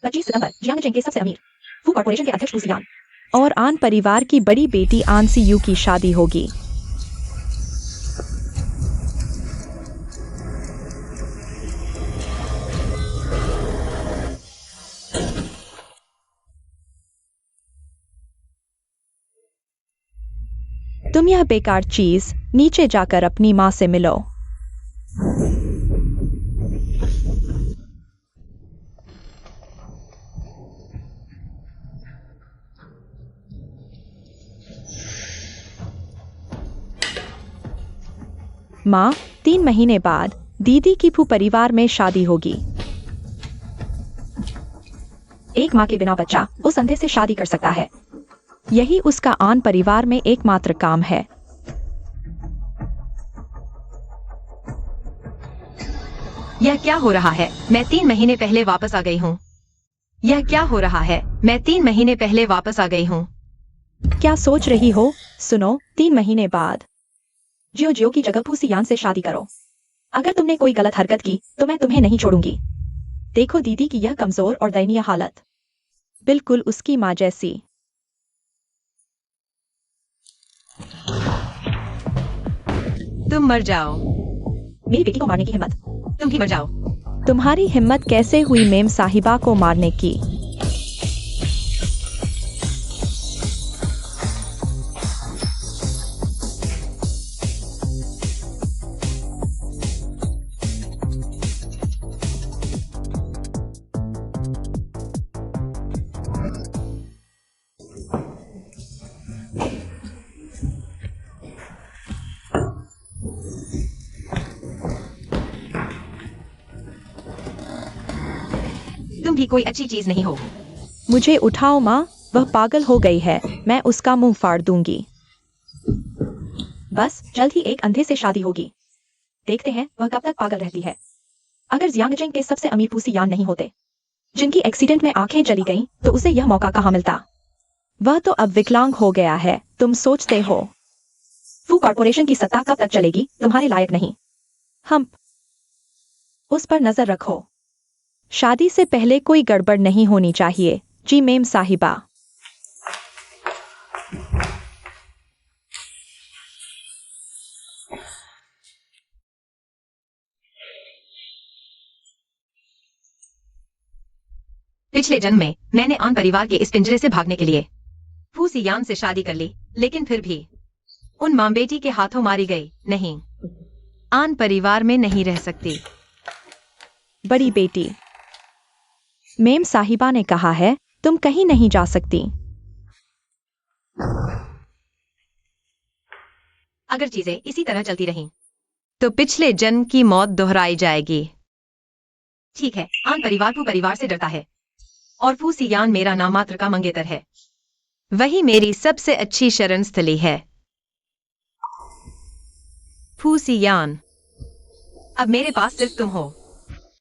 25 सितंबर जियांगचेंग के सबसे अमीर फू कॉर्पोरेशन के अध्यक्ष फू सियान और आन परिवार की बड़ी बेटी आन सी यू की शादी होगी। तुम यह बेकार चीज नीचे जाकर अपनी माँ से मिलो। माँ, 3 महीने बाद दीदी की फू परिवार में शादी होगी। एक माँ के बिना बच्चा उस अंधे से शादी कर सकता है। यही उसका आन परिवार में एकमात्र काम है। यह क्या हो रहा है? मैं 3 महीने पहले वापस आ गई हूँ। यह क्या हो रहा है? मैं 3 महीने पहले वापस आ गई हूँ। क्या सोच रही हो? सुनो, 3 महीने बाद जियो जियो की जगह फू सियान से शादी करो। अगर तुमने कोई गलत हरकत की तो मैं तुम्हें नहीं छोड़ूंगी। देखो दीदी की यह कमजोर और दयनीय हालत, बिल्कुल उसकी माँ जैसी। तुम मर जाओ। मेरी बेटी को मारने की हिम्मत। तुम ही मर जाओ। तुम्हारी हिम्मत कैसे हुई मेम साहिबा को मारने की? तुम भी कोई अच्छी चीज नहीं हो। मुझे उठाओ माँ, वह पागल हो गई है। मैं उसका मुंह फाड़ दूंगी। बस जल्द ही एक अंधे से शादी होगी। देखते हैं वह कब तक पागल रहती है। अगर जियांगचेंग के सबसे अमीर फू सियान नहीं होते, जिनकी एक्सीडेंट में आंखें चली गईं, तो उसे यह मौका कहाँ मिलता। वह तो अब विकलांग हो गया है। तुम सोचते हो फू कॉर्पोरेशन की सत्ता कब तक चलेगी? तुम्हारे लायक नहीं। हम उस पर नजर रखो। शादी से पहले कोई गड़बड़ नहीं होनी चाहिए। जी मेम साहिबा। पिछले जन्म में मैंने आन परिवार के इस पिंजरे से भागने के लिए फू सियान से शादी कर ली, लेकिन फिर भी उन मां बेटी के हाथों मारी गई। नहीं, आन परिवार में नहीं रह सकती। बड़ी बेटी, मेम साहिबा ने कहा है तुम कहीं नहीं जा सकती। अगर चीजें इसी तरह चलती रहीं, तो पिछले जन्म की मौत दोहराई जाएगी। ठीक है, आन परिवार फू परिवार से डरता है और फू सियान मेरा नामात्र का मंगेतर है। वही मेरी सबसे अच्छी शरण स्थली है। फू सियान, अब मेरे पास सिर्फ तुम हो।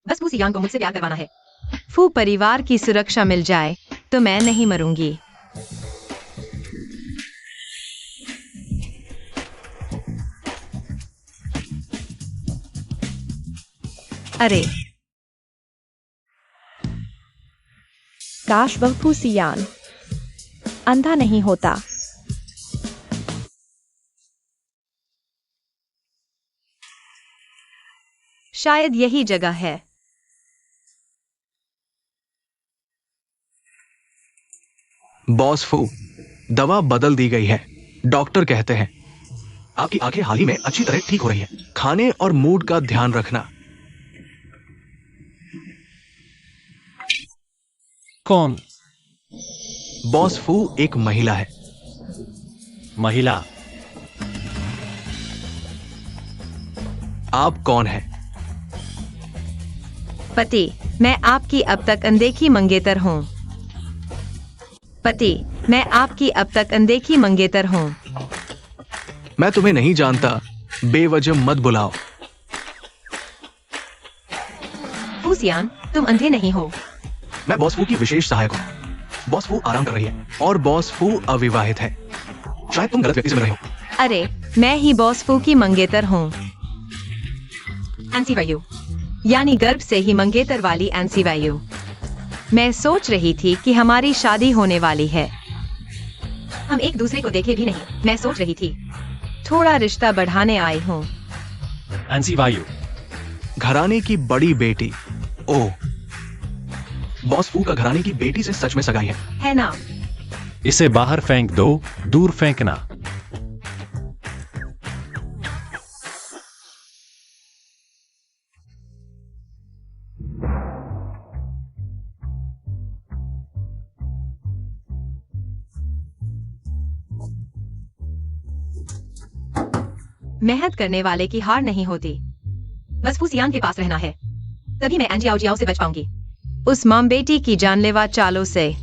बस फू सियान को मुझसे प्यार करवाना है। फू परिवार की सुरक्षा मिल जाए तो मैं नहीं मरूंगी। अरे काश वह फू सियान अंधा नहीं होता। शायद यही जगह है। बॉस फू, दवा बदल दी गई है। डॉक्टर कहते हैं आपकी आंखें हाल ही में अच्छी तरह ठीक हो रही है। खाने और मूड का ध्यान रखना। कौन? बॉस फू एक महिला है। महिला? आप कौन हैं? पति, मैं आपकी अब तक अनदेखी मंगेतर हूँ। पति, मैं आपकी अब तक अनदेखी मंगेतर हूँ। मैं तुम्हें नहीं जानता, बेवजह मत बुलाओ। फू सियान, तुम अंधे नहीं हो। मैं बॉस फू की विशेष सहायक हूँ। बॉस फू आराम कर रही है और बॉस फू अविवाहित है। शायद तुम गलत व्यक्ति से मिल रहे हो। अरे, मैं ही बॉस फू की मंगेतर हूँ। एनसी वायु, यानी गर्भ से ही मंगेतर वाली एनसी वायु। मैं सोच रही थी कि हमारी शादी होने वाली है। हम एक दूसरे को देखे भी नहीं। मैं सोच रही थी। थोड़ा रिश्ता बढ़ाने आई हूँ। एनसी वायु। घराने की बड़ी बेटी। ओह, बॉस फू का घराने की बेटी से सच में सगाई है ना? इसे बाहर फेंक दो, दूर फेंकना। मेहनत करने वाले की हार नहीं होती। बस फूसियान के पास रहना है, तभी मैं एंजियाओ जियाओ से बच पाऊंगी। उस माम बेटी की जानलेवा चालों से।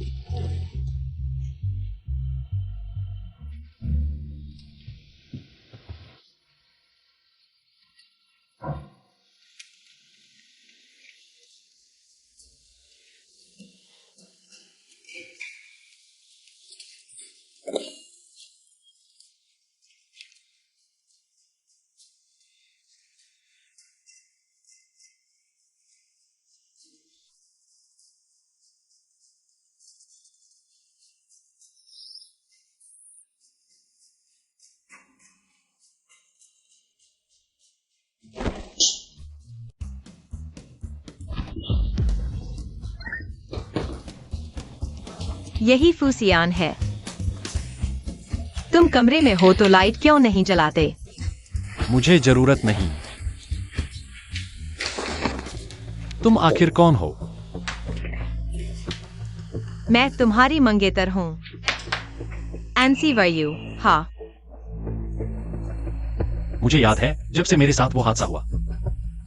यही फूसियान है। तुम कमरे में हो तो लाइट क्यों नहीं जलाते? मुझे जरूरत नहीं। तुम आखिर कौन हो? मैं तुम्हारी मंगेतर हूँ, एनसी वायु। हाँ, मुझे याद है जब से मेरे साथ वो हादसा हुआ।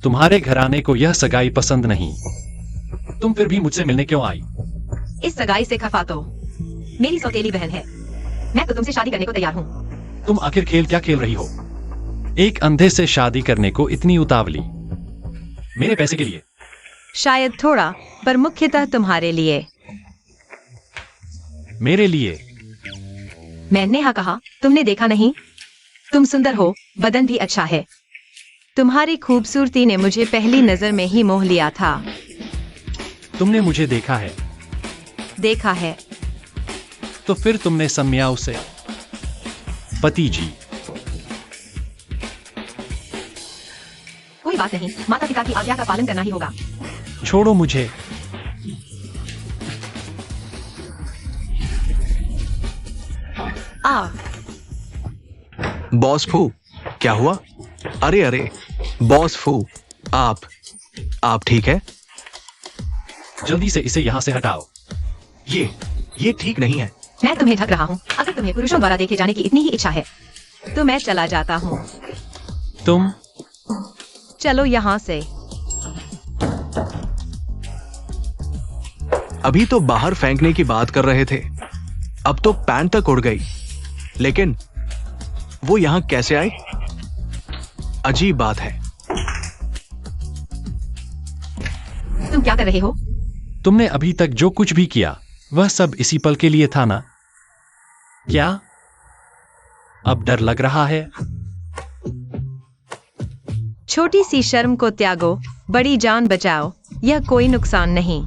तुम्हारे घराने को यह सगाई पसंद नहीं। तुम फिर भी मुझसे मिलने क्यों आई? इस सगाई से खफा तो मेरी सौतेली बहन है। मैं तो तुमसे शादी करने को तैयार हूँ। तुम आखिर खेल क्या खेल रही हो? एक अंधे से शादी करने को इतनी उतावली? मेरे पैसे के लिए? शायद थोड़ा, पर मुख्यतः तुम्हारे लिए। मेरे लिए? मैंने हाँ कहा, तुमने देखा नहीं? तुम सुंदर हो, बदन भी अच्छा है। तुम्हारी खूबसूरती ने मुझे पहली नजर में ही मोह लिया था। तुमने मुझे देखा है? देखा है। तो फिर तुमने सम्याओ से? पति जी। कोई बात नहीं, माता पिता की आज्ञा का पालन करना ही होगा। छोड़ो मुझे। बॉस फू, क्या हुआ? अरे अरे, बॉस फू, आप ठीक है? जल्दी से इसे यहाँ से हटाओ। ये ठीक नहीं है। मैं तुम्हें ढक रहा हूँ। अगर तुम्हें पुरुषों द्वारा देखे जाने की इतनी ही इच्छा है तो मैं चला जाता हूँ। तुम? चलो यहाँ से। अभी तो बाहर फेंकने की बात कर रहे थे, अब तो पैंट तक उड़ गई। लेकिन वो यहां कैसे आई? अजीब बात है। तुम क्या कर रहे हो? तुमने अभी तक जो कुछ भी किया वह सब इसी पल के लिए था ना? क्या अब डर लग रहा है? छोटी सी शर्म को त्यागो, बड़ी जान बचाओ। यह कोई नुकसान नहीं।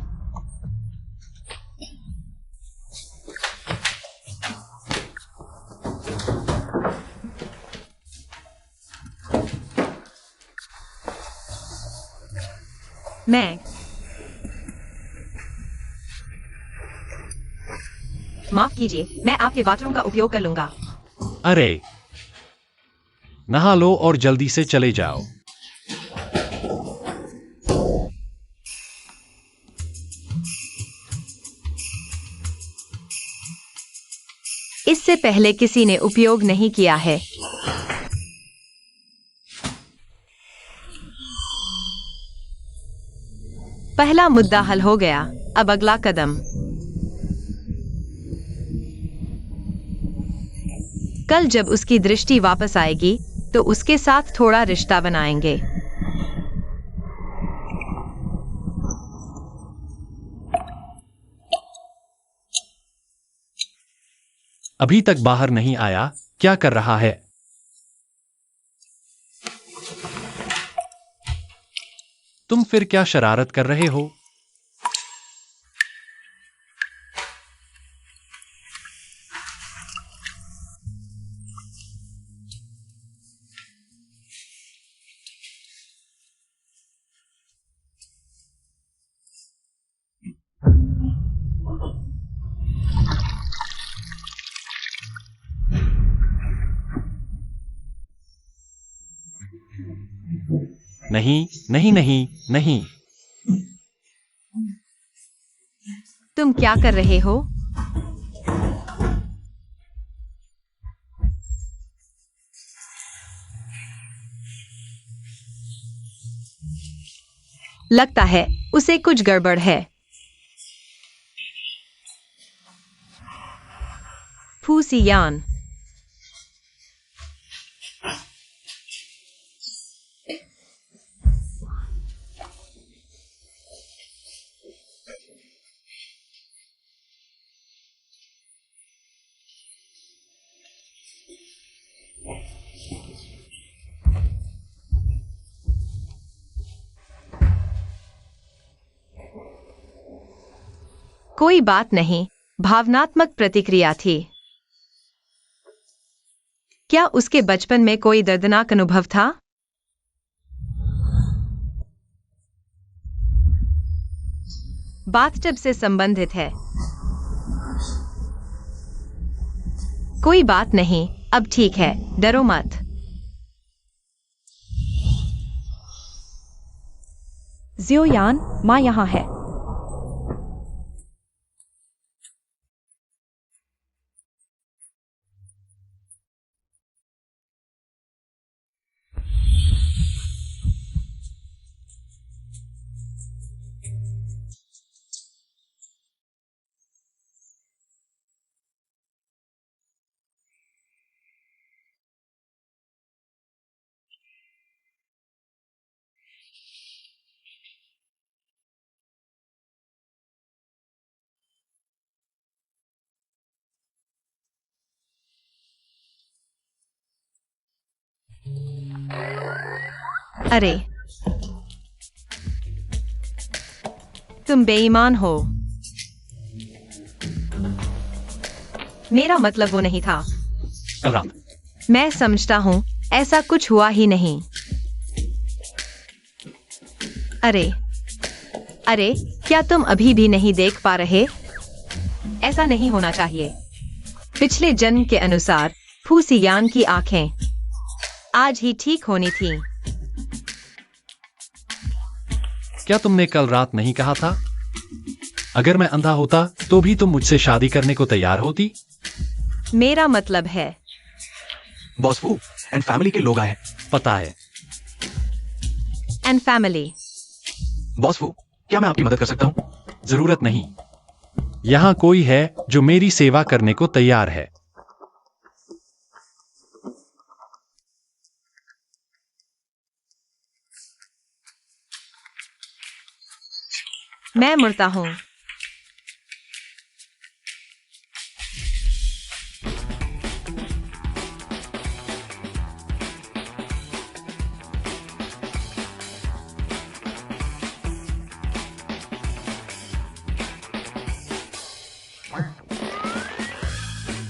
मैं माफ कीजिए, मैं आपके बाथरूम का उपयोग कर लूंगा। अरे, नहा लो और जल्दी से चले जाओ। इससे पहले किसी ने उपयोग नहीं किया है। पहला मुद्दा हल हो गया। अब अगला कदम। कल जब उसकी दृष्टि वापस आएगी तो उसके साथ थोड़ा रिश्ता बनाएंगे। अभी तक बाहर नहीं आया, क्या कर रहा है? तुम फिर क्या शरारत कर रहे हो? नहीं नहीं नहीं नहीं। तुम क्या कर रहे हो? लगता है उसे कुछ गड़बड़ है। फूसियान, कोई बात नहीं, भावनात्मक प्रतिक्रिया थी। क्या उसके बचपन में कोई दर्दनाक अनुभव था? बाथटब से संबंधित है। कोई बात नहीं, अब ठीक है, डरो मत। जियोयान, माँ यहाँ है। अरे, तुम बेईमान हो। मेरा मतलब वो नहीं था। कल रात मैं समझता हूँ, ऐसा कुछ हुआ ही नहीं। अरे अरे, क्या तुम अभी भी नहीं देख पा रहे? ऐसा नहीं होना चाहिए। पिछले जन्म के अनुसार फूसियान की आंखें आज ही ठीक होनी थीं। क्या तुमने कल रात नहीं कहा था? अगर मैं अंधा होता तो भी तुम मुझसे शादी करने को तैयार होती? मेरा मतलब है, बॉस फू एंड फैमिली के लोग आए हैं। पता है। And family. बॉस फू, क्या मैं आपकी मदद कर सकता हूँ? जरूरत नहीं। यहाँ कोई है जो मेरी सेवा करने को तैयार है। मैं मुड़ता हूँ।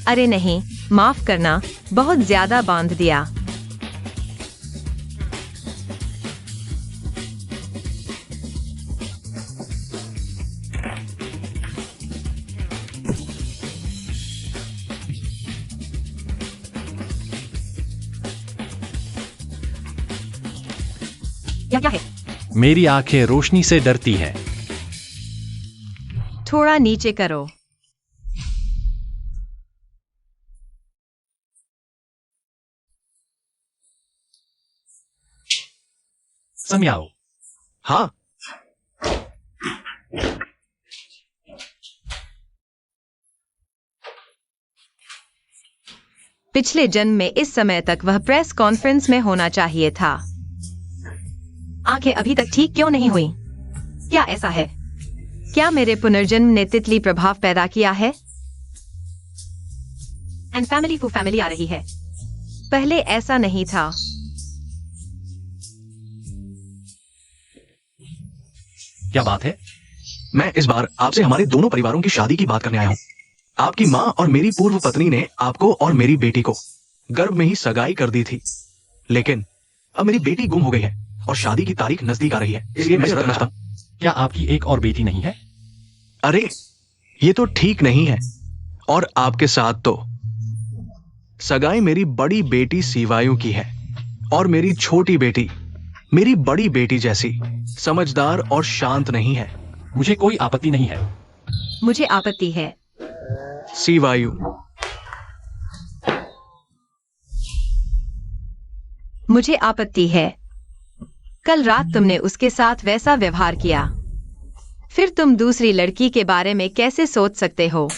अरे नहीं, माफ करना, बहुत ज्यादा बांध दिया। क्या है? मेरी आंखें रोशनी से डरती हैं। थोड़ा नीचे करो। समझाओ। हाँ, पिछले जन्म में इस समय तक वह प्रेस कॉन्फ्रेंस में होना चाहिए था। आंखें अभी तक ठीक क्यों नहीं हुई? क्या ऐसा है? क्या मेरे पुनर्जन्म ने तितली प्रभाव पैदा किया है? एंड फैमिली को फैमिली आ रही है। पहले ऐसा नहीं था। क्या बात है? मैं इस बार आपसे हमारे दोनों परिवारों की शादी की बात करने आया हूँ। आपकी माँ और मेरी पूर्व पत्नी ने आपको और मेरी बेटी को गर्भ में ही सगाई कर दी थी, लेकिन अब मेरी बेटी गुम हो गई है और शादी की तारीख नजदीक आ रही है, इसलिए मैं रद्द करता हूँ। क्या आपकी एक और बेटी नहीं है? अरे, ये तो ठीक नहीं है। और आपके साथ तो सगाई मेरी बड़ी बेटी सीवायु की है और मेरी छोटी बेटी मेरी बड़ी बेटी जैसी समझदार और शांत नहीं है। मुझे कोई आपत्ति नहीं है। मुझे आपत्ति है। सी वायु, मुझे आपत्ति है। कल रात तुमने उसके साथ वैसा व्यवहार किया, फिर तुम दूसरी लड़की के बारे में कैसे सोच सकते हो?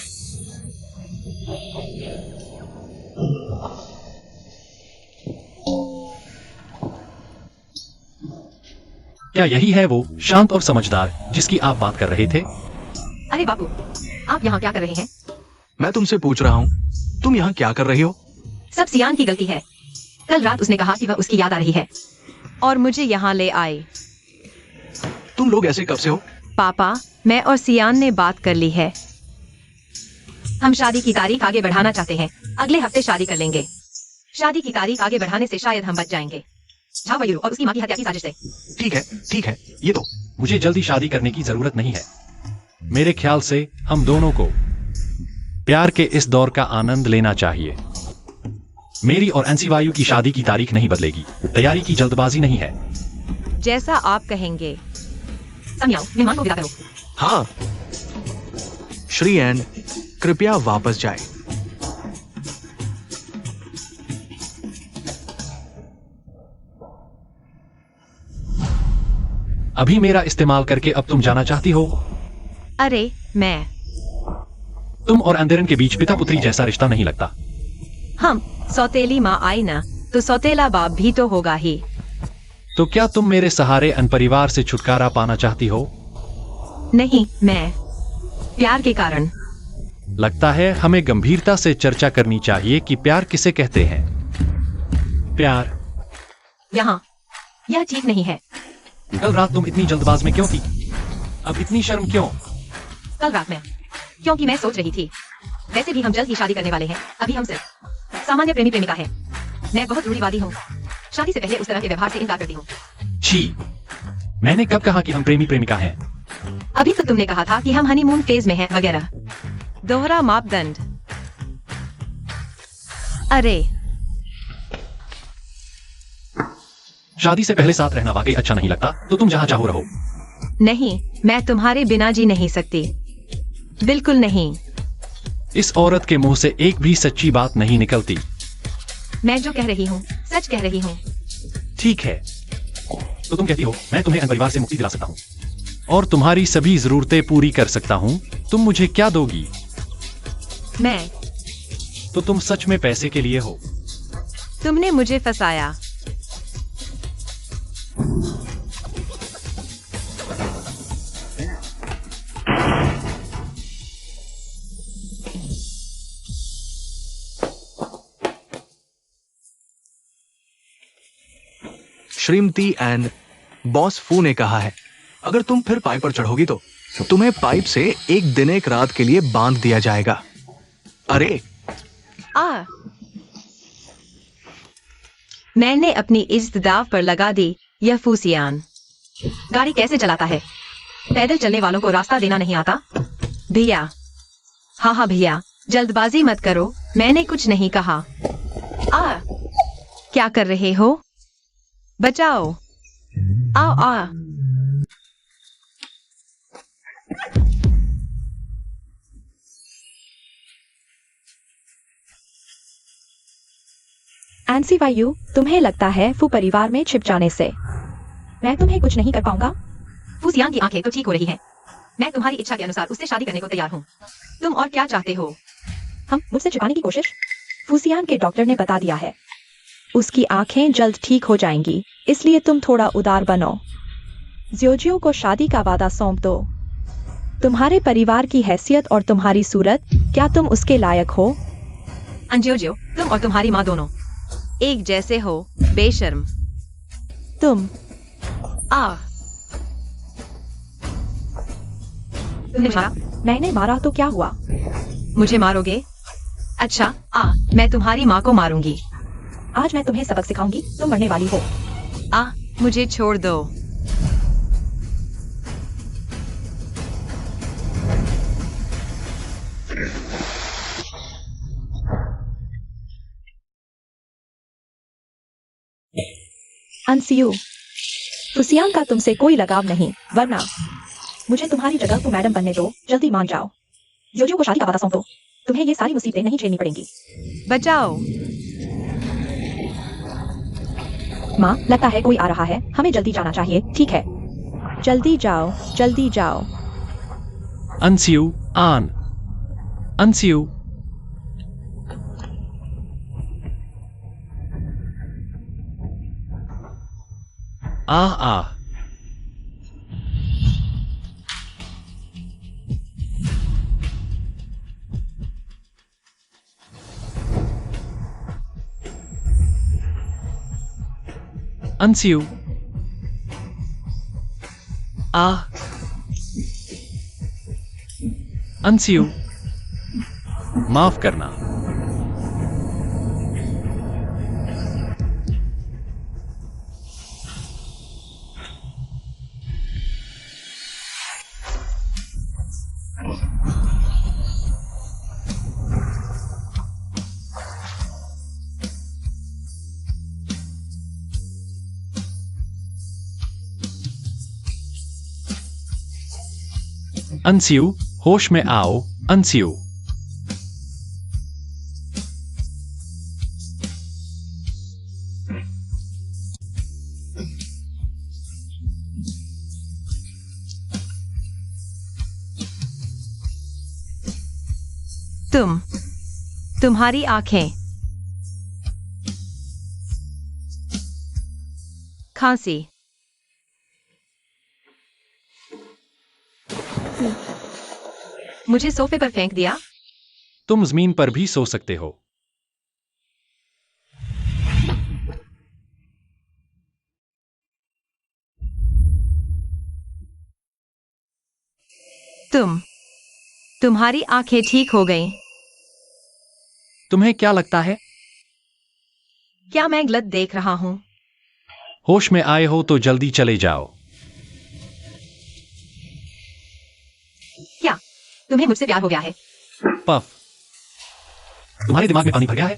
क्या यही है वो शांत और समझदार जिसकी आप बात कर रहे थे? अरे बापू, आप यहाँ क्या कर रहे हैं? मैं तुमसे पूछ रहा हूँ, तुम यहाँ क्या कर रही हो? सब सियान की गलती है। कल रात उसने कहा कि वह उसकी याद आ रही है और मुझे यहाँ ले आए। तुम लोग ऐसे कब से हो? पापा, मैं और सियान ने बात कर ली है। हम शादी की तारीख आगे बढ़ाना चाहते हैं। अगले हफ्ते शादी कर लेंगे। शादी की तारीख आगे बढ़ाने से शायद हम बच जाएंगे। झावयु और उसकी माँ की हत्या की साजिश से। ठीक है, ये तो। मुझे जल्दी शादी करने की जरूरत नहीं है। मेरे ख्याल से हम दोनों को प्यार के इस दौर का आनंद लेना चाहिए। मेरी और एनसी वायु की शादी की तारीख नहीं बदलेगी। तैयारी की जल्दबाजी नहीं है। जैसा आप कहेंगे। समझाओ, मेहमान को विदा करो। हाँ, श्री एन कृपया वापस जाए। अभी मेरा इस्तेमाल करके अब तुम जाना चाहती हो? अरे मैं तुम और अंधेरन के बीच पिता पुत्री जैसा रिश्ता नहीं लगता। हम सौतेली माँ आई ना, तो सौतेला बाप भी तो होगा ही। तो क्या तुम मेरे सहारे अनपरिवार से छुटकारा पाना चाहती हो? नहीं, मैं प्यार के कारण। लगता है हमें गंभीरता से चर्चा करनी चाहिए कि प्यार किसे कहते हैं। प्यार यहाँ यह ठीक नहीं है। कल रात तुम इतनी जल्दबाज में क्यों थी? अब इतनी शर्म क्यों? कल रात में क्योंकि मैं सोच रही थी, वैसे भी हम जल्द ही शादी करने वाले हैं। अभी हम सिर्फ सामान्य प्रेमी प्रेमिका है। मैं बहुत रूढ़िवादी हूँ। शादी से पहले उस तरह के व्यवहार से इनकार करती हूँ। छी, मैंने कब कहा कि हम प्रेमी प्रेमिका हैं? अभी तो तुमने कहा था कि हम हनीमून फेज में हैं वगैरह। दोहरा मापदंड। अरे शादी से पहले साथ रहना वाकई अच्छा नहीं लगता, तो तुम जहाँ चाहो रहो। नहीं, मैं तुम्हारे बिना जी नहीं सकती। बिल्कुल नहीं। इस औरत के मुंह से एक भी सच्ची बात नहीं निकलती। मैं जो कह रही हूँ सच कह रही हूँ। ठीक है, तो तुम कहती हो मैं तुम्हें अनपरिवार से मुक्ति दिला सकता हूँ और तुम्हारी सभी जरूरतें पूरी कर सकता हूँ। तुम मुझे क्या दोगी? मैं। तो तुम सच में पैसे के लिए हो? तुमने मुझे फंसाया। श्रीमती एन, बॉस फू ने कहा है, अगर तुम फिर पाइप पर चढ़ोगी तो तुम्हें पाइप से एक दिन एक रात के लिए बांध दिया जाएगा। अरे मैंने अपनी इज्जत दाव पर लगा दी। यह फूसियान गाड़ी कैसे चलाता है? पैदल चलने वालों को रास्ता देना नहीं आता? भैया, हाँ भैया, जल्दबाजी मत करो, मैंने कुछ नहीं कहा। क्या कर रहे हो? बचाओ। आ एनसी वायु, तुम्हें लगता है फू परिवार में छिप जाने से मैं तुम्हें कुछ नहीं कर पाऊंगा? फूसियान की आंखें तो ठीक हो रही हैं। मैं तुम्हारी इच्छा के अनुसार उससे शादी करने को तैयार हूँ। तुम और क्या चाहते हो? हम मुझसे छुपाने की कोशिश? फूसियान के डॉक्टर ने बता दिया है उसकी आंखें जल्द ठीक हो जाएंगी, इसलिए तुम थोड़ा उदार बनो। ज्योजियो को शादी का वादा सौंप दो। तुम्हारे परिवार की हैसियत और तुम्हारी सूरत, क्या तुम उसके लायक हो? अंज्योजियो, तुम और तुम्हारी माँ दोनों एक जैसे हो, बेशर्म। तुम तुमने मारा? मैंने मारा तो क्या हुआ? मुझे मारोगे? अच्छा, मैं तुम्हारी माँ को मारूंगी। आज मैं तुम्हें सबक सिखाऊंगी, तुम मरने वाली हो। मुझे छोड़ दो। अंसियू, फुसियान का तुमसे कोई लगाव नहीं, वरना मुझे तुम्हारी जगह को मैडम बनने दो, जल्दी मान जाओ। जोजो को शादी का वादा सौंप दो, तुम्हें ये सारी मुसीबतें नहीं झेलनी पड़ेंगी। बचाओ। माँ, लगता है कोई आ रहा है, हमें जल्दी जाना चाहिए। ठीक है, जल्दी जाओ, जल्दी जाओ। अंसियू, आन। अंसियू। आह आह। अंसियू। आह। अंसियू, माफ करना। अंसियू, होश में आओ। अंसियू। तुम्हारी आंखें। खांसी। मुझे सोफे पर फेंक दिया। तुम जमीन पर भी सो सकते हो। तुम्हारी आंखें ठीक हो गईं। तुम्हें क्या लगता है? क्या मैं गलत देख रहा हूं? होश में आए हो तो जल्दी चले जाओ। क्या तुम्हें मुझसे प्यार हो गया है? पफ, तुम्हारे दिमाग में पानी भर गया है?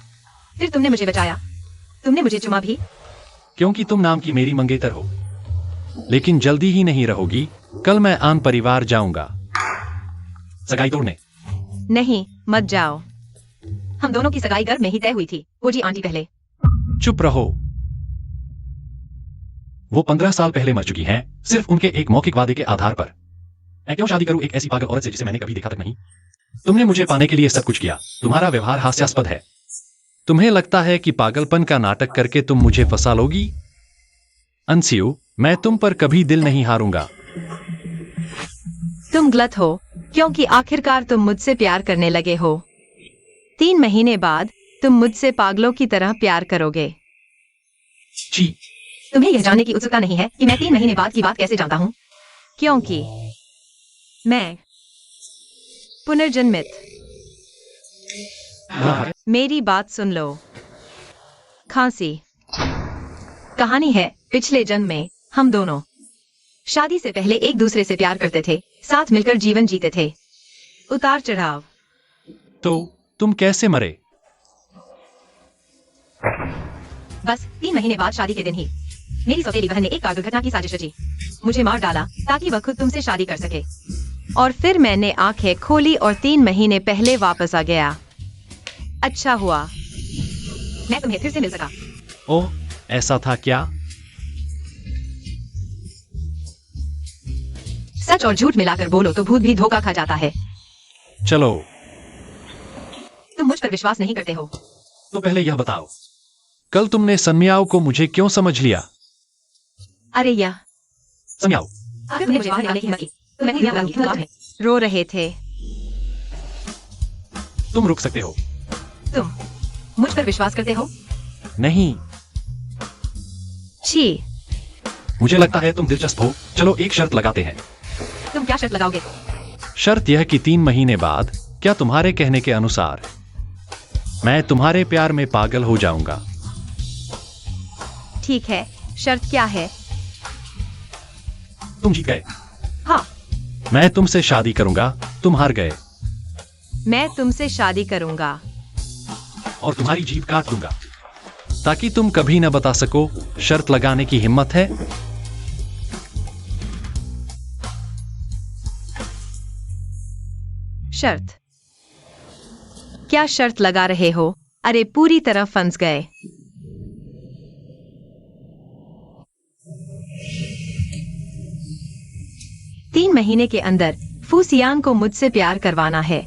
फिर तुमने मुझे बचाया। तुमने मुझे चुमा भी। क्योंकि तुम नाम की मेरी मंगेतर हो। लेकिन जल्दी ही नहीं रहोगी। कल मैं आन परिवार जाऊंगा सगाई तोड़ने। नहीं, मत जाओ। हम दोनों की सगाई गर्भ में ही तय हुई थी। वो जी आंटी पहले। चुप रहो। वो 15 साल पहले मर चुकी हैं, सिर्फ उनके एक मौखिक वादे के आधार पर। मैं क्यों शादी करूं एक ऐसी पागल औरत से जिसे मैंने कभी देखा तक नहीं? तुमने मुझे पाने के लिए सब कुछ किया। तुम्हारा व्यवहार हास्यास्पद है। तुम्हें लगता है कि पागलपन का नाटक करके तुम मुझे फंसा लोगी? अंसियू, मैं तुम पर कभी दिल नहीं हारूंगा। तुम गलत हो, क्योंकि आखिरकार तुम मुझसे प्यार करने लगे हो। 3 महीने बाद तुम मुझसे पागलों की तरह प्यार करोगे। जी। तुम्हें यह जानने की उत्सुकता नहीं है कि मैं 3 महीने बाद की बात कैसे जानता हूँ? क्योंकि मैं पुनर्जन्मित। मेरी बात सुन लो। खांसी। कहानी है, पिछले जन्म में हम दोनों शादी से पहले एक दूसरे से प्यार करते थे, साथ मिलकर जीवन जीते थे। उतार चढ़ाव। तो तुम कैसे मरे? बस 3 महीने बाद शादी के दिन ही मेरी सौतेली बहन ने एक कार दुर्घटना की साजिश रची। मुझे मार डाला ताकि वह खुद तुमसे शादी कर सके। और फिर मैंने आंखें खोली और 3 महीने पहले वापस आ गया। अच्छा हुआ मैं तुम्हें फिर से मिल सका। ओह, ऐसा था क्या? सच और झूठ मिलाकर बोलो तो भूत भी धोखा खा जाता है। चलो। तुम मुझ पर विश्वास नहीं करते हो। तो पहले यह बताओ, कल तुमने सन्मियाओ को मुझे क्यों समझ लिया? अरे यह सन्मियाओ, अगर तुमने मुझे बाहर निकालने की हिम्मत की तो मैं तुम्हें बताऊंगी, तुम कौन है? रो रहे थे। तुम रुक सकते हो। तुम मुझ पर विश्वास करते हो? नहीं, छी। मुझे लगता है तुम दिलचस्प हो। चलो एक शर्त लगाते हैं। तुम क्या शर्त लगाओगे? शर्त यह कि 3 महीने बाद, क्या तुम्हारे कहने के अनुसार मैं तुम्हारे प्यार में पागल हो जाऊंगा? ठीक है, शर्त क्या है? तुम जीत गए। हाँ। मैं तुमसे शादी करूंगा। तुम हार गए। मैं तुमसे शादी करूंगा और तुम्हारी जीभ काट दूंगा। ताकि तुम कभी न बता सको। शर्त लगाने की हिम्मत है? शर्त? क्या शर्त लगा रहे हो? अरे पूरी तरह फंस गए। तीन महीने के अंदर फूसियान को मुझसे प्यार करवाना है।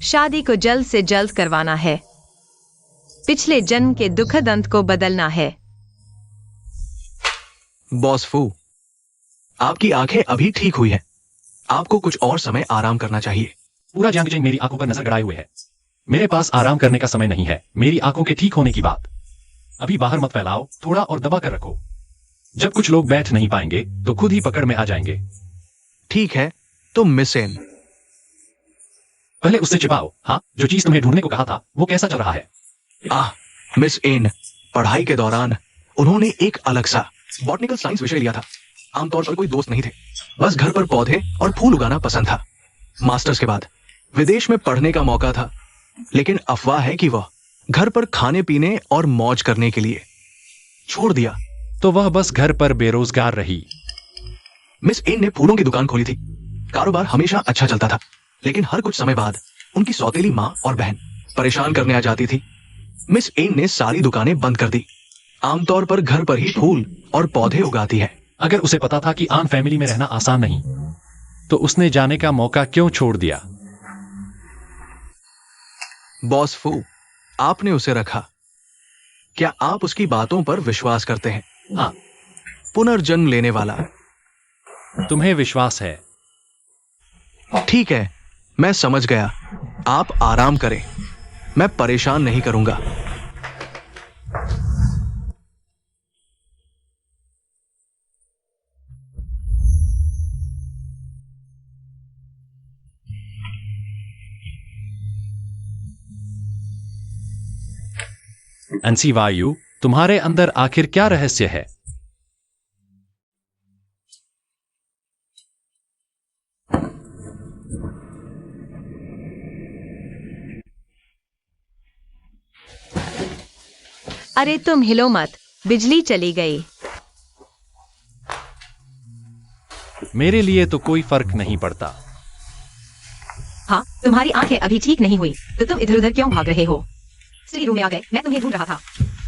शादी को जल्द से जल्द करवाना है। पिछले जन्म के दुखद अंत को बदलना है। बॉस फू, आपकी आंखें अभी ठीक हुई हैं। आपको कुछ और समय आराम करना चाहिए। पूरा जियांगजेंग मेरी आंखों पर नजर गड़ाए हुए है। मेरे पास आराम करने का समय नहीं है। मेरी आंखों के ठीक होने की बात अभी बाहर मत फैलाओ, थोड़ा और दबा कर रखो। जब कुछ लोग बैठ नहीं पाएंगे तो खुद ही पकड़ में आ जाएंगे। ठीक है, तो मिस एन, पहले उससे छिपाओ। हाँ, जो चीज तुम्हें ढूंढने को कहा था वो कैसा चल रहा है? मिस एन, पढ़ाई के दौरान उन्होंने एक अलग सा बॉटनिकल साइंस विषय लिया था। आमतौर पर कोई दोस्त नहीं थे, बस घर पर पौधे और फूल उगाना पसंद था। मास्टर्स के बाद विदेश में पढ़ने का मौका था, लेकिन अफवाह है कि वह घर पर खाने पीने और मौज करने के लिए छोड़ दिया। तो वह बस घर पर बेरोजगार रही। मिस एन ने फूलों की दुकान खोली थी। कारोबार हमेशा अच्छा चलता था, लेकिन हर कुछ समय बाद उनकी सौतेली माँ और बहन परेशान करने आ जाती थी। मिस एन ने सारी दुकानें बंद कर दी। आमतौर पर घर पर ही फूल और पौधे उगाती है। अगर उसे पता था कि आन फैमिली में रहना आसान नहीं, तो उसने जाने का मौका क्यों छोड़ दिया? बॉस फू, आपने उसे रखा। क्या आप उसकी बातों पर विश्वास करते हैं? हाँ। पुनर्जन्म लेने वाला। तुम्हें विश्वास है? ठीक है, मैं समझ गया। आप आराम करें, मैं परेशान नहीं करूंगा। अंशी वायु, तुम्हारे अंदर आखिर क्या रहस्य है? अरे तुम हिलो मत, बिजली चली गई। मेरे लिए तो कोई फर्क नहीं पड़ता। हाँ, तुम्हारी आंखें अभी ठीक नहीं हुई, तो तुम इधर उधर क्यों भाग रहे हो? स्टडी रूम में आ गए, मैं तुम्हें ढूंढ रहा था।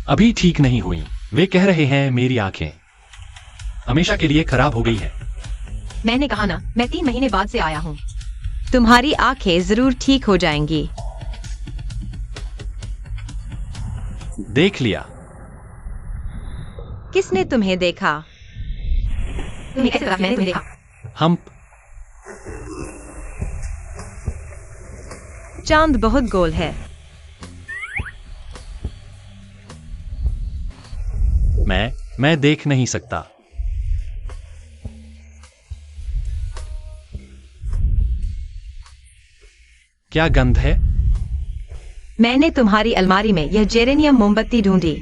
अभी ठीक नहीं हुई। वे कह रहे हैं मेरी आंखें हमेशा के लिए खराब हो गई है। मैंने कहा ना, मैं 3 महीने बाद से आया हूँ। तुम्हारी आंखें जरूर ठीक हो जाएंगी। देख लिया। किसने तुम्हें देखा? तुम्हें कैसे पता मैंने तुम्हें देखा? हम चांद बहुत गोल है। मैं देख नहीं सकता। क्या गंध है? मैंने तुम्हारी अलमारी में यह जेरेनियम मोमबत्ती ढूंढी।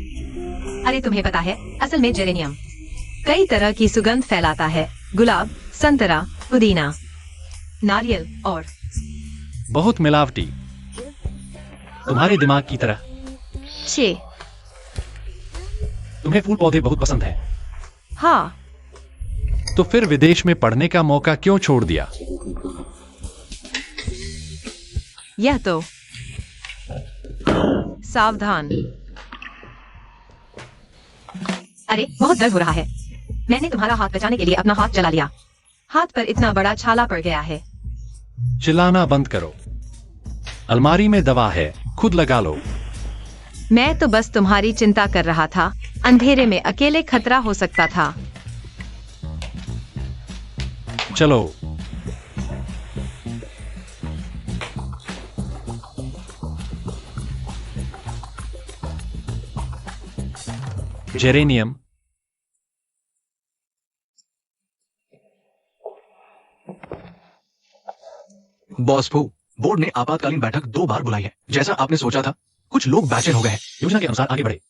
अरे तुम्हें पता है, असल में जेरेनियम कई तरह की सुगंध फैलाता है। गुलाब, संतरा, पुदीना, नारियल और बहुत मिलावटी, तुम्हारे दिमाग की तरह। छे। तुम्हें फूल पौधे बहुत पसंद है। हाँ। तो फिर विदेश में पढ़ने का मौका क्यों छोड़ दिया? यह तो सावधान। अरे बहुत दर्द हो रहा है। मैंने तुम्हारा हाथ बचाने के लिए अपना हाथ चला लिया। हाथ पर इतना बड़ा छाला पड़ गया है। चिल्लाना बंद करो। अलमारी में दवा है, खुद लगा लो। मैं तो बस तुम्हारी चिंता कर रहा था। अंधेरे में अकेले खतरा हो सकता था। चलो। जेरेनियम। बॉस फू, बोर्ड ने आपातकालीन बैठक 2 बार बुलाई है। जैसा आपने सोचा था, कुछ लोग बेचैन हो गए हैं। योजना के अनुसार आगे बढ़े।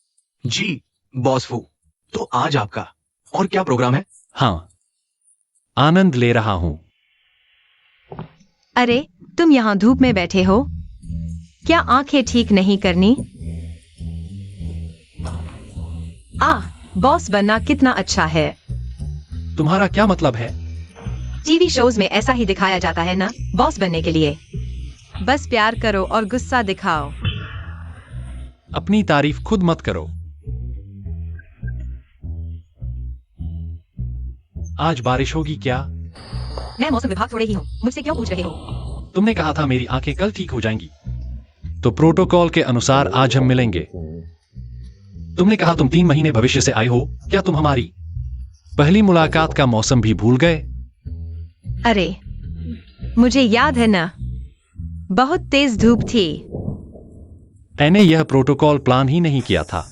जी बॉस फू, तो आज आपका और क्या प्रोग्राम है? हाँ, आनंद ले रहा हूं। अरे तुम यहाँ धूप में बैठे हो, क्या आंखें ठीक नहीं करनी? बॉस बनना कितना अच्छा है। तुम्हारा क्या मतलब है? टीवी शोज में ऐसा ही दिखाया जाता है ना, बॉस बनने के लिए बस प्यार करो और गुस्सा दिखाओ। अपनी तारीफ खुद मत करो। आज बारिश होगी क्या? मैं मौसम विभाग थोड़े ही हूँ, मुझसे क्यों पूछ रहे हो? तुमने कहा था मेरी आंखें कल ठीक हो जाएंगी, तो प्रोटोकॉल के अनुसार आज हम मिलेंगे। तुमने कहा तुम 3 महीने भविष्य से आए हो। क्या तुम हमारी पहली मुलाकात का मौसम भी भूल गए? अरे मुझे याद है ना, बहुत तेज धूप थी। मैंने यह प्रोटोकॉल प्लान ही नहीं किया था।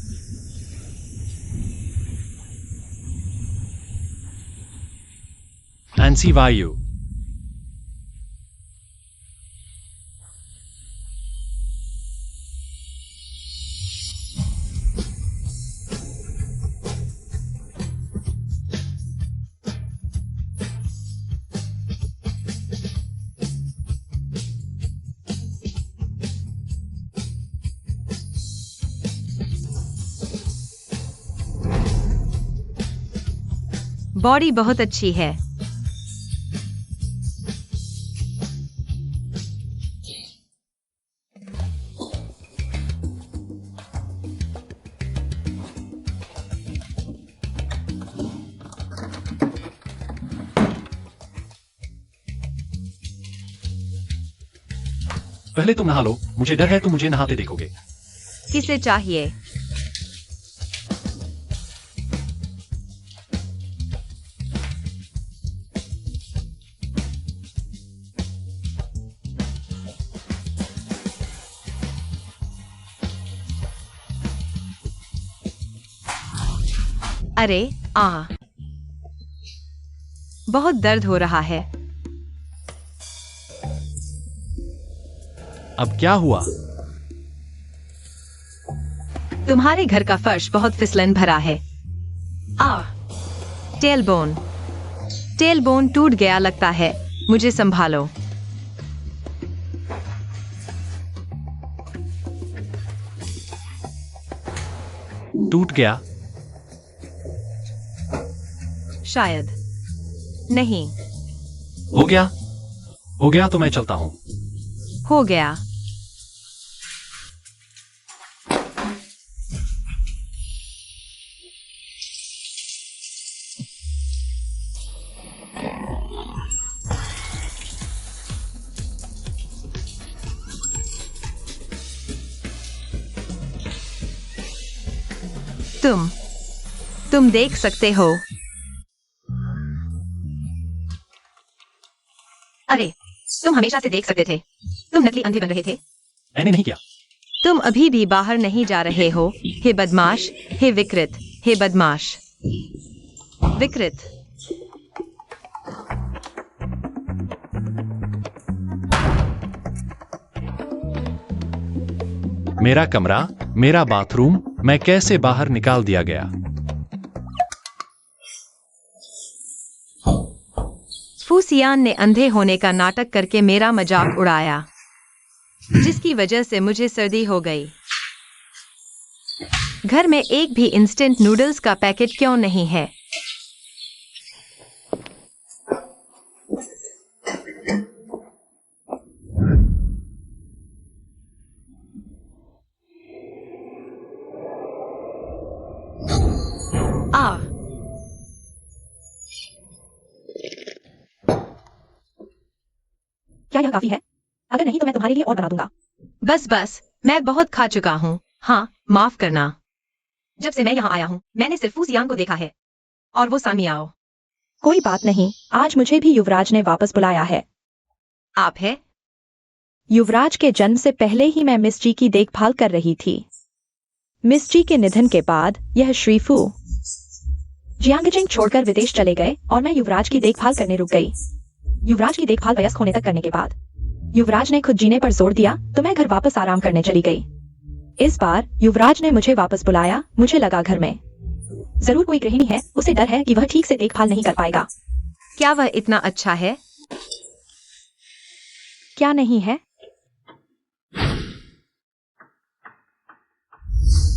एनसी वायु, बॉडी बहुत अच्छी है। पहले तुम नहा लो, मुझे डर है तुम मुझे नहाते देखोगे। किसे चाहिए? अरे बहुत दर्द हो रहा है। अब क्या हुआ? तुम्हारे घर का फर्श बहुत फिसलन भरा है। टेलबोन टूट गया लगता है, मुझे संभालो। टूट गया? शायद नहीं। हो गया? हो गया तो मैं चलता हूं। हो गया। तुम देख सकते हो। अरे तुम हमेशा से देख सकते थे, तुम नकली अंधे बन रहे थे। मैंने नहीं किया। तुम अभी भी बाहर नहीं जा रहे हो। हे बदमाश, हे विकृत, हे बदमाश विकृत। मेरा कमरा, मेरा बाथरूम, मैं कैसे बाहर निकाल दिया गया? फूसियान ने अंधे होने का नाटक करके मेरा मजाक उड़ाया, जिसकी वजह से मुझे सर्दी हो गई। घर में एक भी इंस्टेंट नूडल्स का पैकेट क्यों नहीं है? क्या यह काफी है? अगर नहीं तो मैं तुम्हारे लिए और बना दूंगा। बस मैं बहुत खा चुका हूँ। हाँ, माफ करना। जब से मैं यहाँ आया हूँ मैंने सिर्फ फूसियान को देखा है, और वो सामियाओ। कोई बात नहीं, आज मुझे भी युवराज ने वापस बुलाया है। आप है? युवराज के जन्म से पहले ही मैं मिस जी की देखभाल कर रही थी। मिस जी के निधन के बाद यह श्रीफू जियांगजिंग छोड़कर विदेश चले गए और मैं युवराज की देखभाल करने रुक गई। युवराज की देखभाल वयस्क होने तक करने के बाद युवराज ने खुद जीने पर जोर दिया, तो मैं घर वापस आराम करने चली गई। इस बार युवराज ने मुझे वापस बुलाया। मुझे लगा घर में जरूर कोई गृहिणी है, उसे डर है कि वह ठीक से देखभाल नहीं कर पाएगा। क्या वह इतना अच्छा है? क्या नहीं है?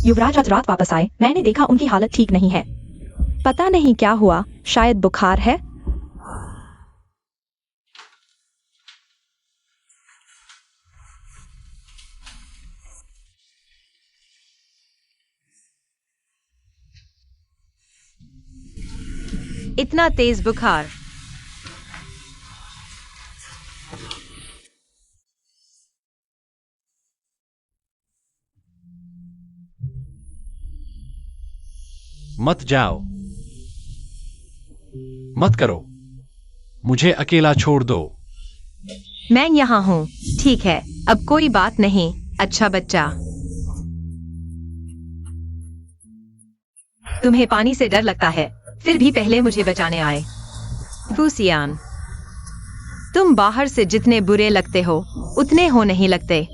युवराज आज रात वापस आए, मैंने देखा उनकी हालत ठीक नहीं है। पता नहीं क्या हुआ, शायद बुखार है। इतना तेज बुखार। मत जाओ, मत करो, मुझे अकेला छोड़ दो। मैं यहाँ हूँ। ठीक है, अब कोई बात नहीं, अच्छा बच्चा। तुम्हें पानी से डर लगता है, फिर भी पहले मुझे बचाने आए। फूसियान, तुम बाहर से जितने बुरे लगते हो उतने हो नहीं लगते।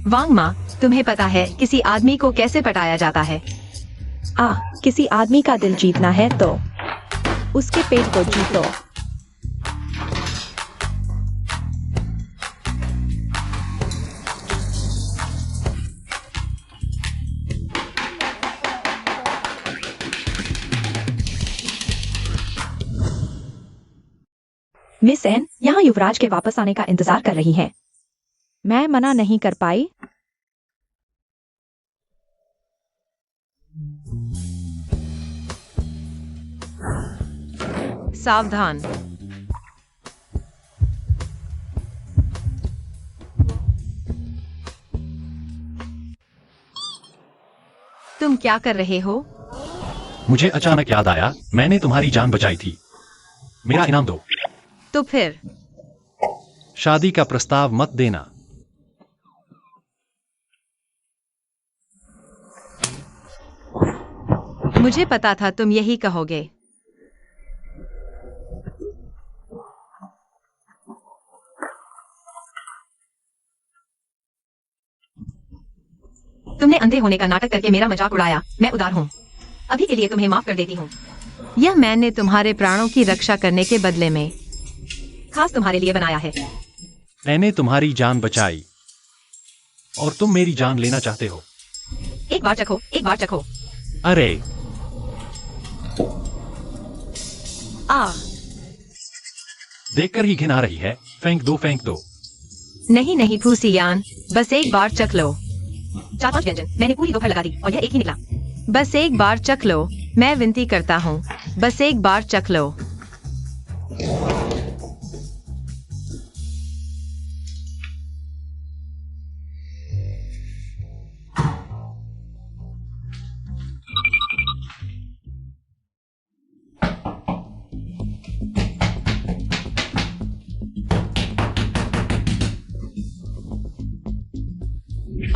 वांग माँ, तुम्हें पता है किसी आदमी को कैसे पटाया जाता है? किसी आदमी का दिल जीतना है तो उसके पेट को जीतो। मिस एन यहाँ युवराज के वापस आने का इंतजार कर रही हैं। मैं मना नहीं कर पाई। सावधान। तुम क्या कर रहे हो? मुझे अचानक याद आया, मैंने तुम्हारी जान बचाई थी। मेरा इनाम दो। तो फिर शादी का प्रस्ताव मत देना। मुझे पता था तुम यही कहोगे। तुमने अंधे होने का नाटक करके मेरा मजाक उड़ाया। मैं उदार हूँ, अभी के लिए तुम्हें माफ कर देती हूँ। यह मैंने तुम्हारे प्राणों की रक्षा करने के बदले में खास तुम्हारे लिए बनाया है। मैंने तुम्हारी जान बचाई और तुम मेरी जान लेना चाहते हो। एक बार चखो, एक बार चखो। अरे देखकर ही घिन आ रही है। फेंक दो, फेंक दो। नहीं नहीं फूसियान, बस एक बार चख लो। 4-5 व्यंजन मैंने पूरी दोपहर लगा दी और यह एक ही निकला। बस एक बार चख लो, मैं विनती करता हूँ, बस एक बार चख लो।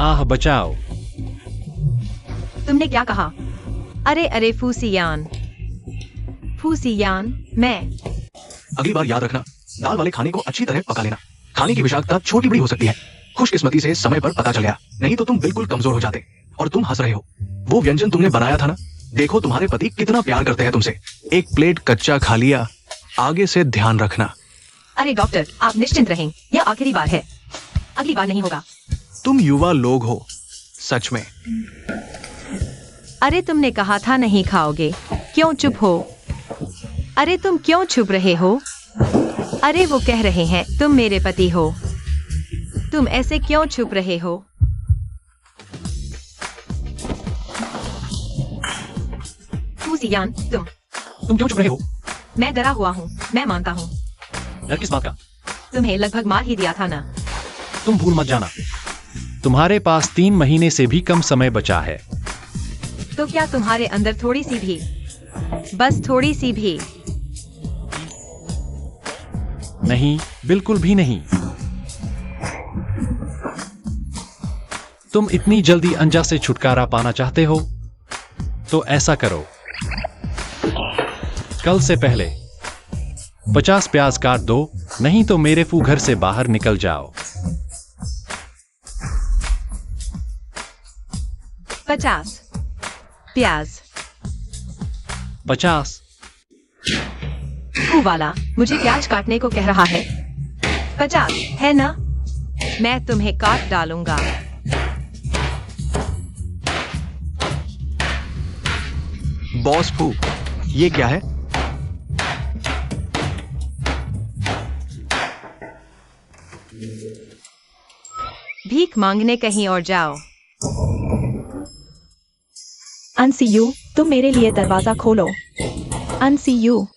आह बचाओ। तुमने क्या कहा? अरे अरे फूसियान, फूसियान, मैं। अगली बार याद रखना, दाल वाले खाने को अच्छी तरह पका लेना। खाने की विषाक्तता छोटी बड़ी हो सकती है। खुशकिस्मती से समय पर पता चल गया, नहीं तो तुम बिल्कुल कमजोर हो जाते। और तुम हंस रहे हो, वो व्यंजन तुमने बनाया था ना। देखो तुम्हारे पति कितना प्यार करते हैं तुमसे। एक प्लेट कच्चा खा लिया, आगे से ध्यान रखना। अरे डॉक्टर, आप निश्चिंत रहें, यह आखिरी बार है, अगली बार नहीं होगा। तुम युवा लोग हो, सच में। अरे तुमने कहा था नहीं खाओगे, क्यों चुप हो? अरे तुम क्यों छुप रहे हो? अरे वो कह रहे हैं तुम मेरे पति हो, तुम ऐसे क्यों छुप रहे हो? फूसियान, तुम क्यों चुप रहे हो? मैं डरा हुआ हूँ, मैं मानता हूँ। डर किस बात का? तुम्हें लगभग मार ही दिया था ना। तुम भूल मत जाना, तुम्हारे पास 3 महीने से भी कम समय बचा है। तो क्या तुम्हारे अंदर थोड़ी सी भी, बस थोड़ी सी भी? नहीं, बिल्कुल भी नहीं। तुम इतनी जल्दी अंजा से छुटकारा पाना चाहते हो तो ऐसा करो, कल से पहले 50 प्याज काट दो, नहीं तो मेरे फू घर से बाहर निकल जाओ। 50 प्याज। 50। फू वाला मुझे प्याज काटने को कह रहा है। 50 है ना? मैं तुम्हें काट डालूंगा। बॉस फू, ये क्या है? भीख मांगने कहीं और जाओ। अनसीयू, तुम मेरे लिए दरवाजा खोलो। अनसीयू।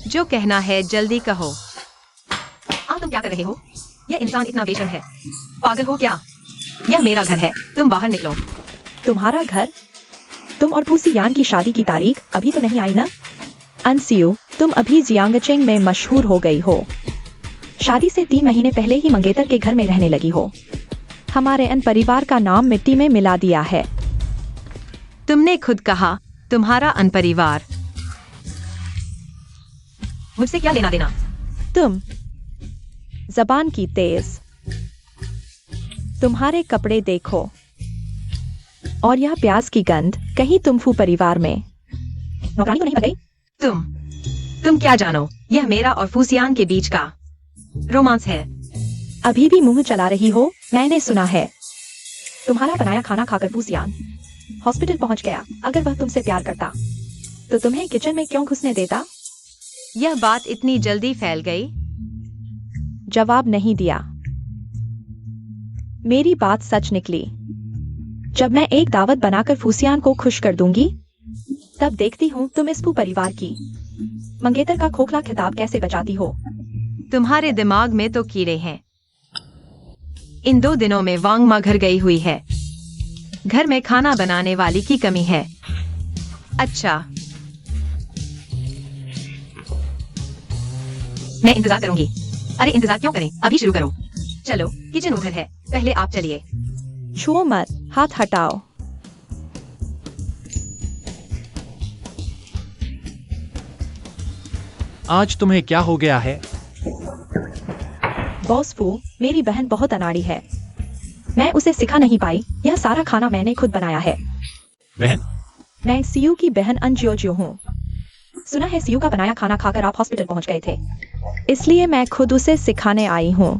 जो कहना है जल्दी कहो। तुम क्या कर रहे हो? यह इंसान इतना बेशर्म है। पागल हो क्या? यह मेरा घर है, तुम बाहर निकलो। तुम्हारा घर? तुम और फूसियान की शादी की तारीख अभी तो नहीं आई ना? अनसीयू, तुम अभी जियांगचेंग में मशहूर हो गई हो। शादी से 3 महीने पहले ही मंगेतर के घर में रहने लगी हो। हमारे अन परिवार का नाम मिट्टी में मिला दिया है। तुमने खुद कहा तुम्हारा अनपरिवार। मुझसे क्या लेना देना? तुम जबान की तेज। तुम्हारे कपड़े देखो और यह प्याज की गंध, कहीं तुम फू परिवार में नौकरानी तो नहीं बन गई? तुम क्या जानो? यह मेरा और फूसियान के बीच का रोमांस है। अभी भी मुंह चला रही हो? मैंने सुना है तुम्हारा बनाया खाना खाकर फूसियान हॉस्पिटल पहुंच गया। अगर वह तुमसे प्यार करता तो तुम्हें किचन में क्यों घुसने देता? यह बात इतनी जल्दी फैल गई? जवाब नहीं दिया। मेरी बात सच निकली। जब मैं एक दावत बनाकर फूसियान को खुश कर दूंगी, तब देखती हूँ तुम इस फू परिवार की मंगेतर का खोखला खिताब कैसे बचाती हो। तुम्हारे दिमाग में तो कीड़े हैं। इन 2 दिनों में वांग माँ घर गई हुई है। घर में खाना बनाने वाली की कमी है। अच्छा, मैं इंतजार करूंगी। अरे इंतजार क्यों करें, अभी शुरू करो। चलो, किचन उधर है, पहले आप चलिए। छुओ मत, हाथ हटाओ। आज तुम्हें क्या हो गया है? बॉस फू, मेरी बहन बहुत अनाड़ी है। मैं उसे सिखा नहीं पाई। यह सारा खाना मैंने खुद बनाया है। बहन? मैं सीयू की बहन अंजियोजियो हूँ। सुना है सीयू का बनाया खाना खाकर आप हॉस्पिटल पहुंच गए थे। इसलिए मैं खुद उसे सिखाने आई हूँ।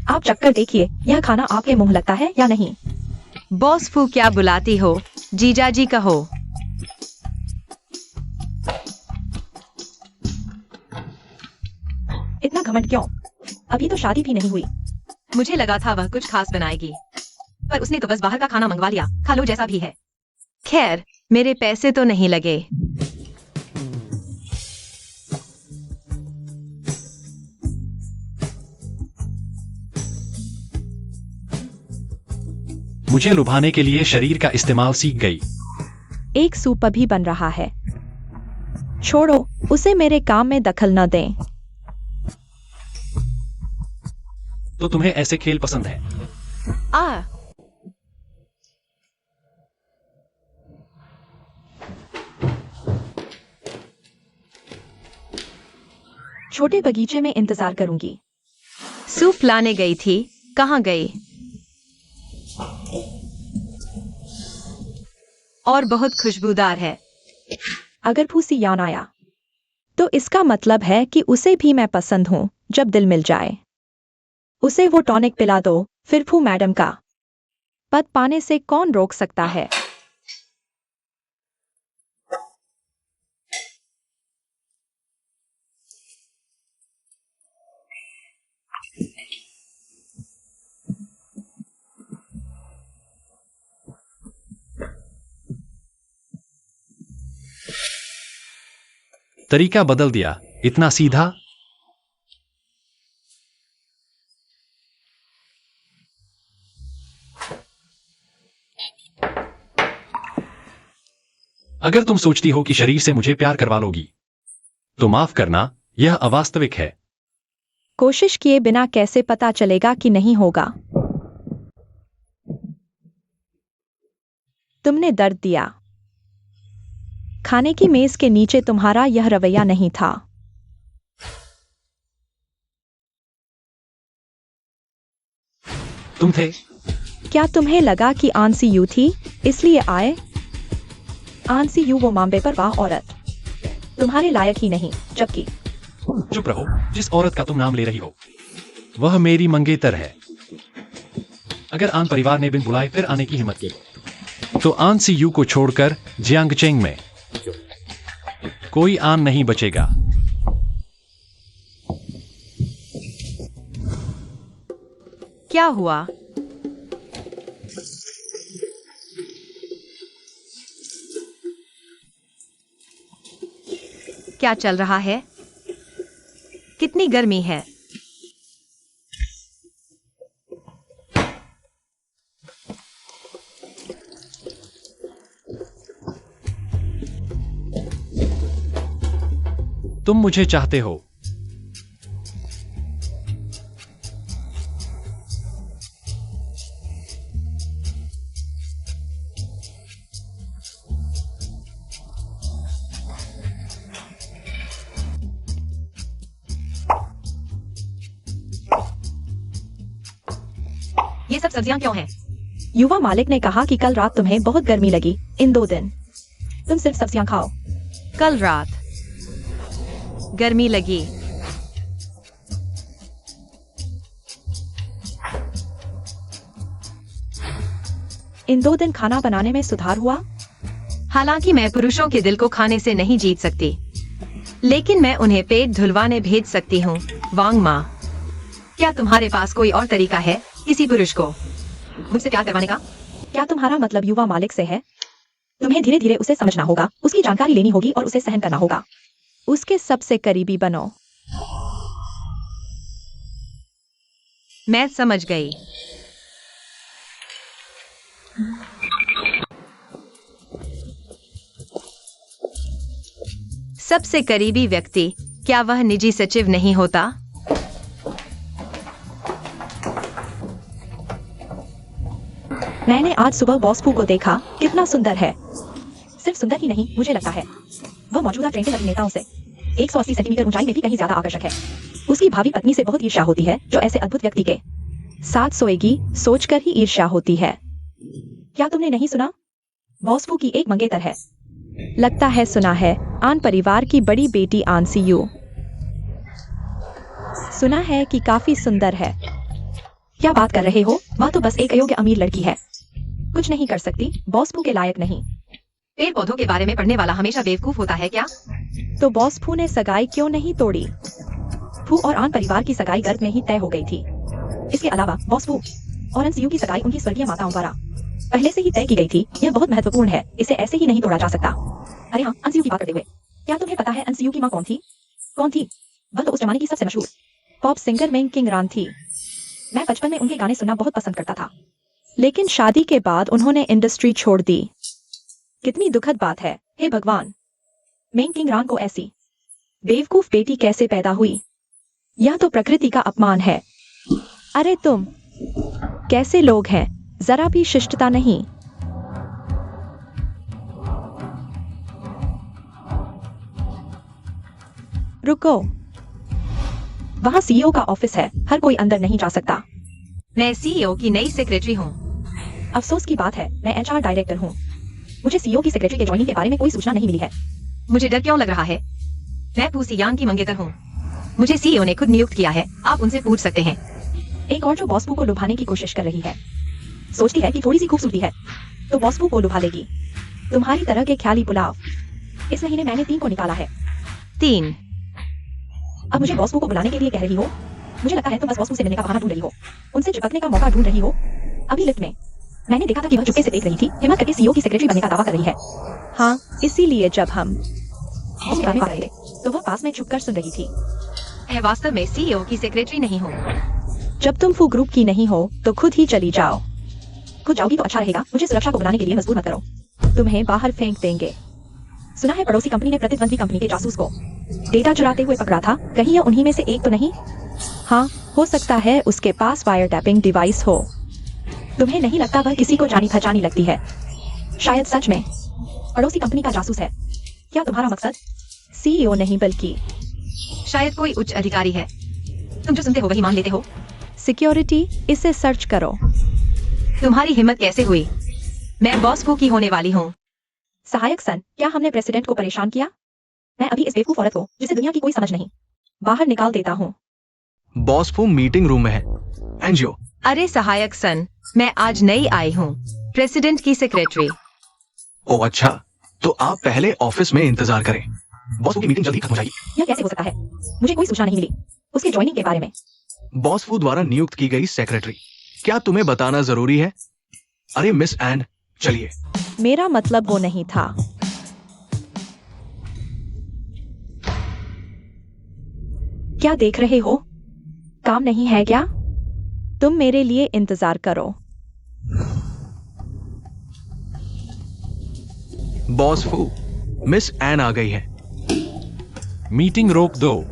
आप चक्कर देखिए, यह खाना आपके मुंह लगता है या नहीं? बॉस फू क्या बुलाती हो? जीजाजी कहो। इतना घमंड क्यों? अभी तो शादी भी नहीं हुई। मुझे लगा था वह कुछ खास बनाएगी, पर उसने तो बस बाहर का खाना मंगवा लिया। खा लो जैसा भी है। खैर, मेरे पैसे तो नहीं लगे। मुझे लुभाने के लिए शरीर का इस्तेमाल सीख गई। एक सूप अभी बन रहा है। छोड़ो, उसे मेरे काम में दखल न दें। तो तुम्हें ऐसे खेल पसंद है? छोटे बगीचे में इंतजार करूंगी। सूप लाने गई थी, कहाँ गई? और बहुत खुशबूदार है। अगर फूसियान आया तो इसका मतलब है कि उसे भी मैं पसंद हूं। जब दिल मिल जाए उसे वो टॉनिक पिला दो, फिर फू मैडम का पद पाने से कौन रोक सकता है? तरीका बदल दिया, इतना सीधा। अगर तुम सोचती हो कि शरीर से मुझे प्यार करवा लोगी तो माफ करना, यह अवास्तविक है। कोशिश किए बिना कैसे पता चलेगा कि नहीं होगा? तुमने दर्द दिया। खाने की मेज के नीचे तुम्हारा यह रवैया नहीं था। तुम थे। क्या तुम्हें लगा कि आंसी यू थी इसलिए आए? आंसी यू वो मामले पर वाह औरत, तुम्हारे लायक ही नहीं, जबकि चुप रहो। जिस औरत का तुम नाम ले रही हो वह मेरी मंगेतर है। अगर आन परिवार ने बिन बुलाए फिर आने की हिम्मत की तो आन सी यू को छोड़कर जियांगचेंग में कोई आन नहीं बचेगा। क्या हुआ? क्या चल रहा है? कितनी गर्मी है? तुम मुझे चाहते हो। ये सब सब्जियां क्यों हैं? युवा मालिक ने कहा कि कल रात तुम्हें बहुत गर्मी लगी। इन 2 दिन तुम सिर्फ सब्जियां खाओ। कल रात गर्मी लगी। इन 2 दिन खाना बनाने में सुधार हुआ? हालांकि मैं पुरुषों के दिल को खाने से नहीं जीत सकती, लेकिन मैं उन्हें पेट धुलवाने भेज सकती हूँ। वांग माँ, क्या तुम्हारे पास कोई और तरीका है किसी पुरुष को मुझसे प्यार करवाने का? क्या तुम्हारा मतलब युवा मालिक से है? तुम्हें धीरे धीरे उसे समझना होगा, उसकी जानकारी लेनी होगी और उसे सहन करना होगा। उसके सबसे करीबी बनो। मैं समझ गई। सबसे करीबी व्यक्ति, क्या वह निजी सचिव नहीं होता? मैंने आज सुबह बॉस फू को देखा, कितना सुंदर है। सिर्फ सुंदर ही नहीं, मुझे लगता है वह मौजूदा ट्रेंड के अभिनेताओं से 180 सेंटीमीटर ऊंचाई में भी कहीं ज्यादा आकर्षक है। उसकी भावी पत्नी से बहुत ईर्ष्या होती है जो ऐसे अद्भुत व्यक्ति के साथ सोएगी, सोचकर ही ईर्ष्या होती है। क्या तुमने नहीं सुना? बॉस फू की एक मंगेतर है। लगता है सुना है। आन परिवार की बड़ी बेटी आन सी यू। सुना है कि काफी सुंदर है। क्या बात कर रहे हो? वह तो बस एक अयोग्य अमीर लड़की है, कुछ नहीं कर सकती। बॉस फू के लायक नहीं। पेड़ पौधों के बारे में पढ़ने वाला हमेशा बेवकूफ होता है क्या? तो बॉस फू ने सगाई क्यों नहीं तोड़ी? फू और आन परिवार की सगाई गर्भ में ही तय हो गई थी। इसके अलावा बॉस फू और अंसयू की सगाई उनकी स्वर्गीय माताओं द्वारा पहले से ही तय की गई थी। यह बहुत महत्वपूर्ण है, इसे ऐसे ही नहीं तोड़ा जा सकता। अरे हाँ, अंसयू की बात करते हुए, क्या तुम्हें पता है अंसयू की माँ कौन थी? कौन थी? वह तो उस जमाने की सबसे मशहूर पॉप सिंगर मेंग किंग रान थी। मैं बचपन में उनके गाने सुनना बहुत पसंद करता था, लेकिन शादी के बाद उन्होंने इंडस्ट्री छोड़ दी। कितनी दुखद बात है। हे भगवान, मेंग किंग रान को ऐसी बेवकूफ बेटी कैसे पैदा हुई? यह तो प्रकृति का अपमान है। अरे तुम कैसे लोग हैं, जरा भी शिष्टता नहीं। रुको, वहां सीईओ का ऑफिस है, हर कोई अंदर नहीं जा सकता। मैं सीईओ की नई सेक्रेटरी हूँ। अफसोस की बात है, मैं एचआर डायरेक्टर हूँ। मुझे सीईओ की सेक्रेटरी के ज्वाइनिंग के बारे में कोई सूचना नहीं मिली है। मुझे डर क्यों लग रहा है? मैं फू सियान की मंगेतर हूँ। मुझे सीईओ ने खुद नियुक्त किया है, आप उनसे पूछ सकते हैं। एक और जो बॉस फू को लुभाने की कोशिश कर रही है, सोचती है कि थोड़ी सी खूबसूरती है तो बॉस फू को लुभा लेगी। तुम्हारी तरह के ख्याली पुलाव। इस महीने मैंने 3 को निकाला है। 3? अब मुझे बॉस फू को बुलाने के लिए कह रही हो? मुझे लगता है तुम बस बॉस फू से मिलने का बहाना ढूंढ रही हो, उनसे चिपकने का मौका ढूंढ रही हो। अभी लिफ्ट में मैंने देखा था कि वह चुपके से देख रही थी, हिम्मत करके सीईओ की सेक्रेटरी बनने का दावा कर रही है। हाँ, इसीलिए जब हम बॉस के बारे में बात कर रहे थे तो वह पास में छुपकर सुन रही थी। मैं वास्तव में सीईओ की सेक्रेटरी नहीं हूँ। जब तुम फू ग्रुप की नहीं हो तो खुद ही चली जाओ। खुद जाओगी तो अच्छा रहेगा। मुझे सुरक्षा को बुलाने के लिए मजबूर मत करो, तुम्हें बाहर फेंक देंगे। सुना है पड़ोसी कंपनी ने प्रतिद्वंदी कंपनी के जासूस को डेटा चुराते हुए पकड़ा था, कहीं यह उन्हीं में से एक तो नहीं? हाँ, हो सकता है उसके पास वायर टैपिंग डिवाइस हो। तुम्हें नहीं लगता वह किसी को जानी पहचानी लगती है? शायद सच में पड़ोसी कंपनी का जासूस है। क्या तुम्हारा मकसद? सीईओ नहीं बल्कि शायद कोई उच्च अधिकारी है। तुम जो सुनते हो वही मान लेते हो। सिक्योरिटी। इसे सर्च करो। तुम्हारी हिम्मत कैसे हुई? मैं बॉस फू की होने वाली हूँ। सहायक सन, क्या हमने प्रेसिडेंट को परेशान किया? मैं अभी इस बेवकूफ औरत को, जिसे दुनिया की कोई समझ नहीं, बाहर निकाल देता हूँ। बॉस फू मीटिंग रूम में है। एनजीओ। अरे सहायक सन, मैं आज नई आई हूँ, प्रेसिडेंट की सेक्रेटरी। ओ अच्छा, तो आप पहले ऑफिस में इंतजार करें। बॉस फू की मीटिंग जल्दी खत्म हो जाएगी। यह कैसे हो सकता है? मुझे कोई सूचना नहीं मिली उसके ज्वाइनिंग के बारे में। बॉस फू द्वारा नियुक्त की गई सेक्रेटरी। क्या तुम्हें बताना जरूरी है? अरे मिस एन, चलिए। मेरा मतलब वो नहीं था। क्या देख रहे हो? काम नहीं है क्या? तुम मेरे लिए इंतजार करो। बॉस फू, मिस एन आ गई है। मीटिंग रोक दो।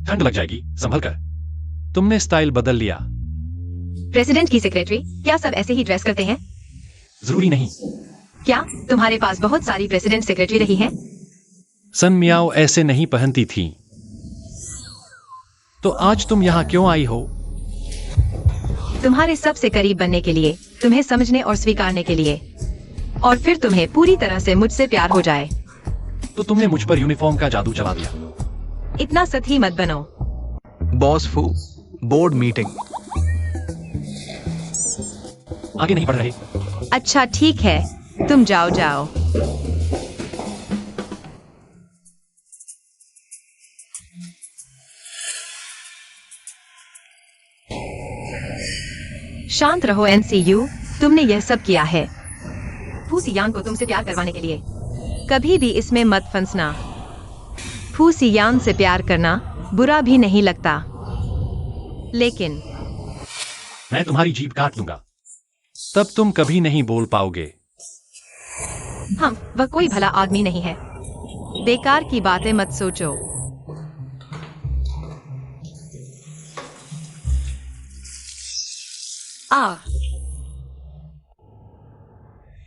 ठंड लग जाएगी, संभल कर। तुमने स्टाइल बदल लिया। प्रेसिडेंट की सेक्रेटरी क्या सब ऐसे ही ड्रेस करते हैं? जरूरी नहीं। क्या तुम्हारे पास बहुत सारी प्रेसिडेंट सेक्रेटरी रही हैं? सन मियाओ ऐसे नहीं पहनती थी। तो आज तुम यहाँ क्यों आई हो? तुम्हारे सबसे करीब बनने के लिए, तुम्हें समझने और स्वीकारने के लिए, और फिर तुम्हें पूरी तरह से मुझसे प्यार हो जाए। तो तुमने मुझ पर यूनिफॉर्म का जादू चला दिया। इतना सती मत बनो। बॉस फू, बोर्ड मीटिंग। आगे नहीं बढ़ रहे। अच्छा ठीक है, तुम जाओ जाओ। शांत रहो एनसीयू, तुमने यह सब किया है फूसियान को तुमसे प्यार करवाने के लिए। कभी भी इसमें मत फंसना। फूसियान से प्यार करना बुरा भी नहीं लगता, लेकिन मैं तुम्हारी जीभ काट दूंगा। तब तुम कभी नहीं बोल पाओगे। वह कोई भला आदमी नहीं है। बेकार की बातें मत सोचो।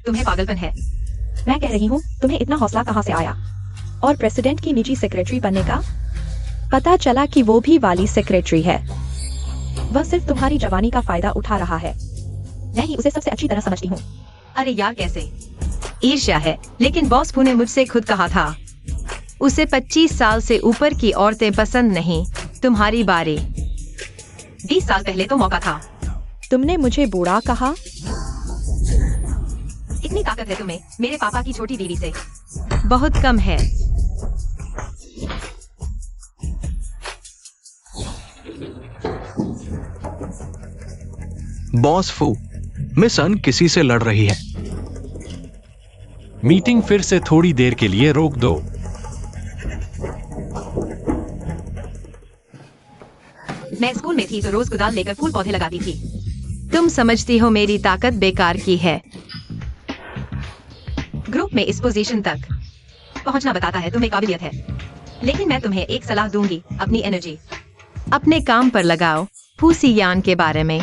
तुम्हें पागलपन है। मैं कह रही हूँ, तुम्हें इतना हौसला कहाँ से आया? और प्रेसिडेंट की निजी सेक्रेटरी बनने का? पता चला कि वो भी वाली सेक्रेटरी है। वह सिर्फ तुम्हारी जवानी का फायदा उठा रहा है। मैं ही उसे सबसे अच्छी तरह समझती हूँ। अरे यार कैसे? ईर्ष्या है, लेकिन बॉस फू ने मुझसे खुद कहा था उसे 25 साल से ऊपर की औरतें पसंद नहीं। तुम्हारी बारी। 20 साल पहले तो मौका था। तुमने मुझे बूढ़ा कहा? इतनी ताकत है तुम्हें मेरे पापा की छोटी बीवी से? बहुत कम है। बॉस फू, मिस अन किसी से लड़ रही है। मीटिंग फिर से थोड़ी देर के लिए रोक दो। मैं स्कूल में थी तो रोज कुदाल लेकर फूल पौधे लगाती थी। तुम समझती हो मेरी ताकत बेकार की है। ग्रुप में इस पोजीशन तक पहुंचना बताता है तुम्हें काबिलियत है। लेकिन मैं तुम्हें एक सलाह दूंगी, अपनी एनर्जी अपने काम पर लगाओ। फूसियान के बारे में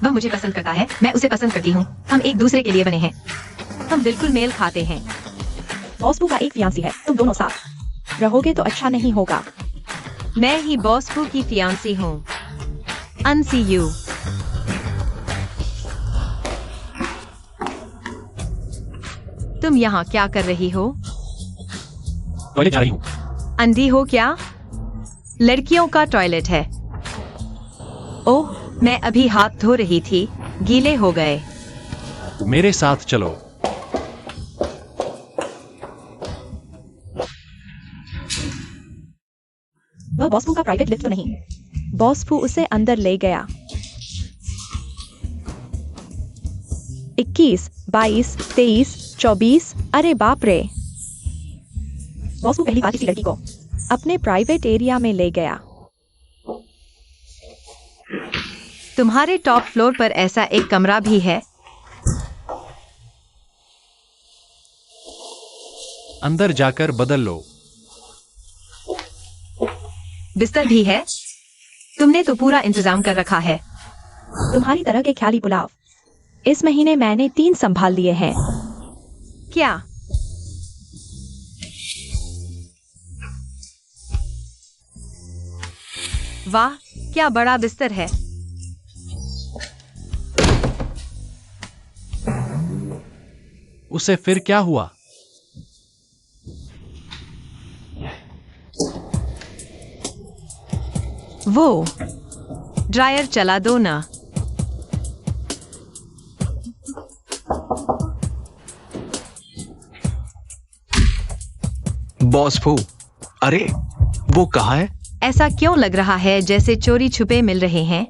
वह मुझे पसंद करता है, मैं उसे पसंद करती हूँ। हम एक दूसरे के लिए बने हैं। हम बिल्कुल मेल खाते हैं। बॉस फू का एक फियांसी है, तुम दोनों साथ रहोगे तो अच्छा नहीं होगा। मैं ही बॉस फू की फियांसी हूँ। Unsee you. तुम यहाँ क्या कर रही हो? टॉयलेट जा रही हूँ। अंधी हो क्या? लड़कियों का टॉयलेट है। ओह, मैं अभी हाथ धो रही थी, गीले हो गए। मेरे साथ चलो। वह बॉस फू का प्राइवेट लिफ्ट तो नहीं। बॉस फू उसे अंदर ले गया। 21, 22, 23, 24, अरे बाप रे। बॉस फू पहली बार किसी लड़की को अपने प्राइवेट एरिया में ले गया। तुम्हारे टॉप फ्लोर पर ऐसा एक कमरा भी है? अंदर जाकर बदल लो। बिस्तर भी है? तुमने तो पूरा इंतजाम कर रखा है। तुम्हारी तरह के ख्याली पुलाव। इस महीने मैंने 3 संभाल लिए हैं। क्या? वाह, क्या बड़ा बिस्तर है। उसे फिर क्या हुआ? वो ड्रायर चला दो ना। बॉस फू, अरे वो कहाँ है? ऐसा क्यों लग रहा है जैसे चोरी छुपे मिल रहे हैं?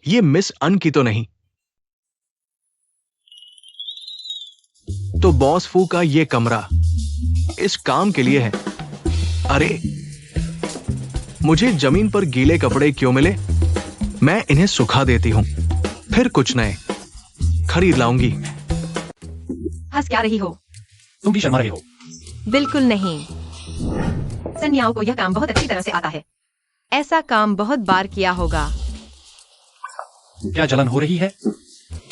ये मिस अन की तो नहीं? तो बॉस फू का ये कमरा इस काम के लिए है। अरे मुझे जमीन पर गीले कपड़े क्यों मिले? मैं इन्हें सुखा देती हूं, फिर कुछ नए खरीद लाऊंगी। हंस क्या रही हो? तुम भी शर्मा रहे हो। बिल्कुल नहीं। सन्याओं को यह काम बहुत अच्छी तरह से आता है। ऐसा काम बहुत बार किया होगा। क्या जलन हो रही है?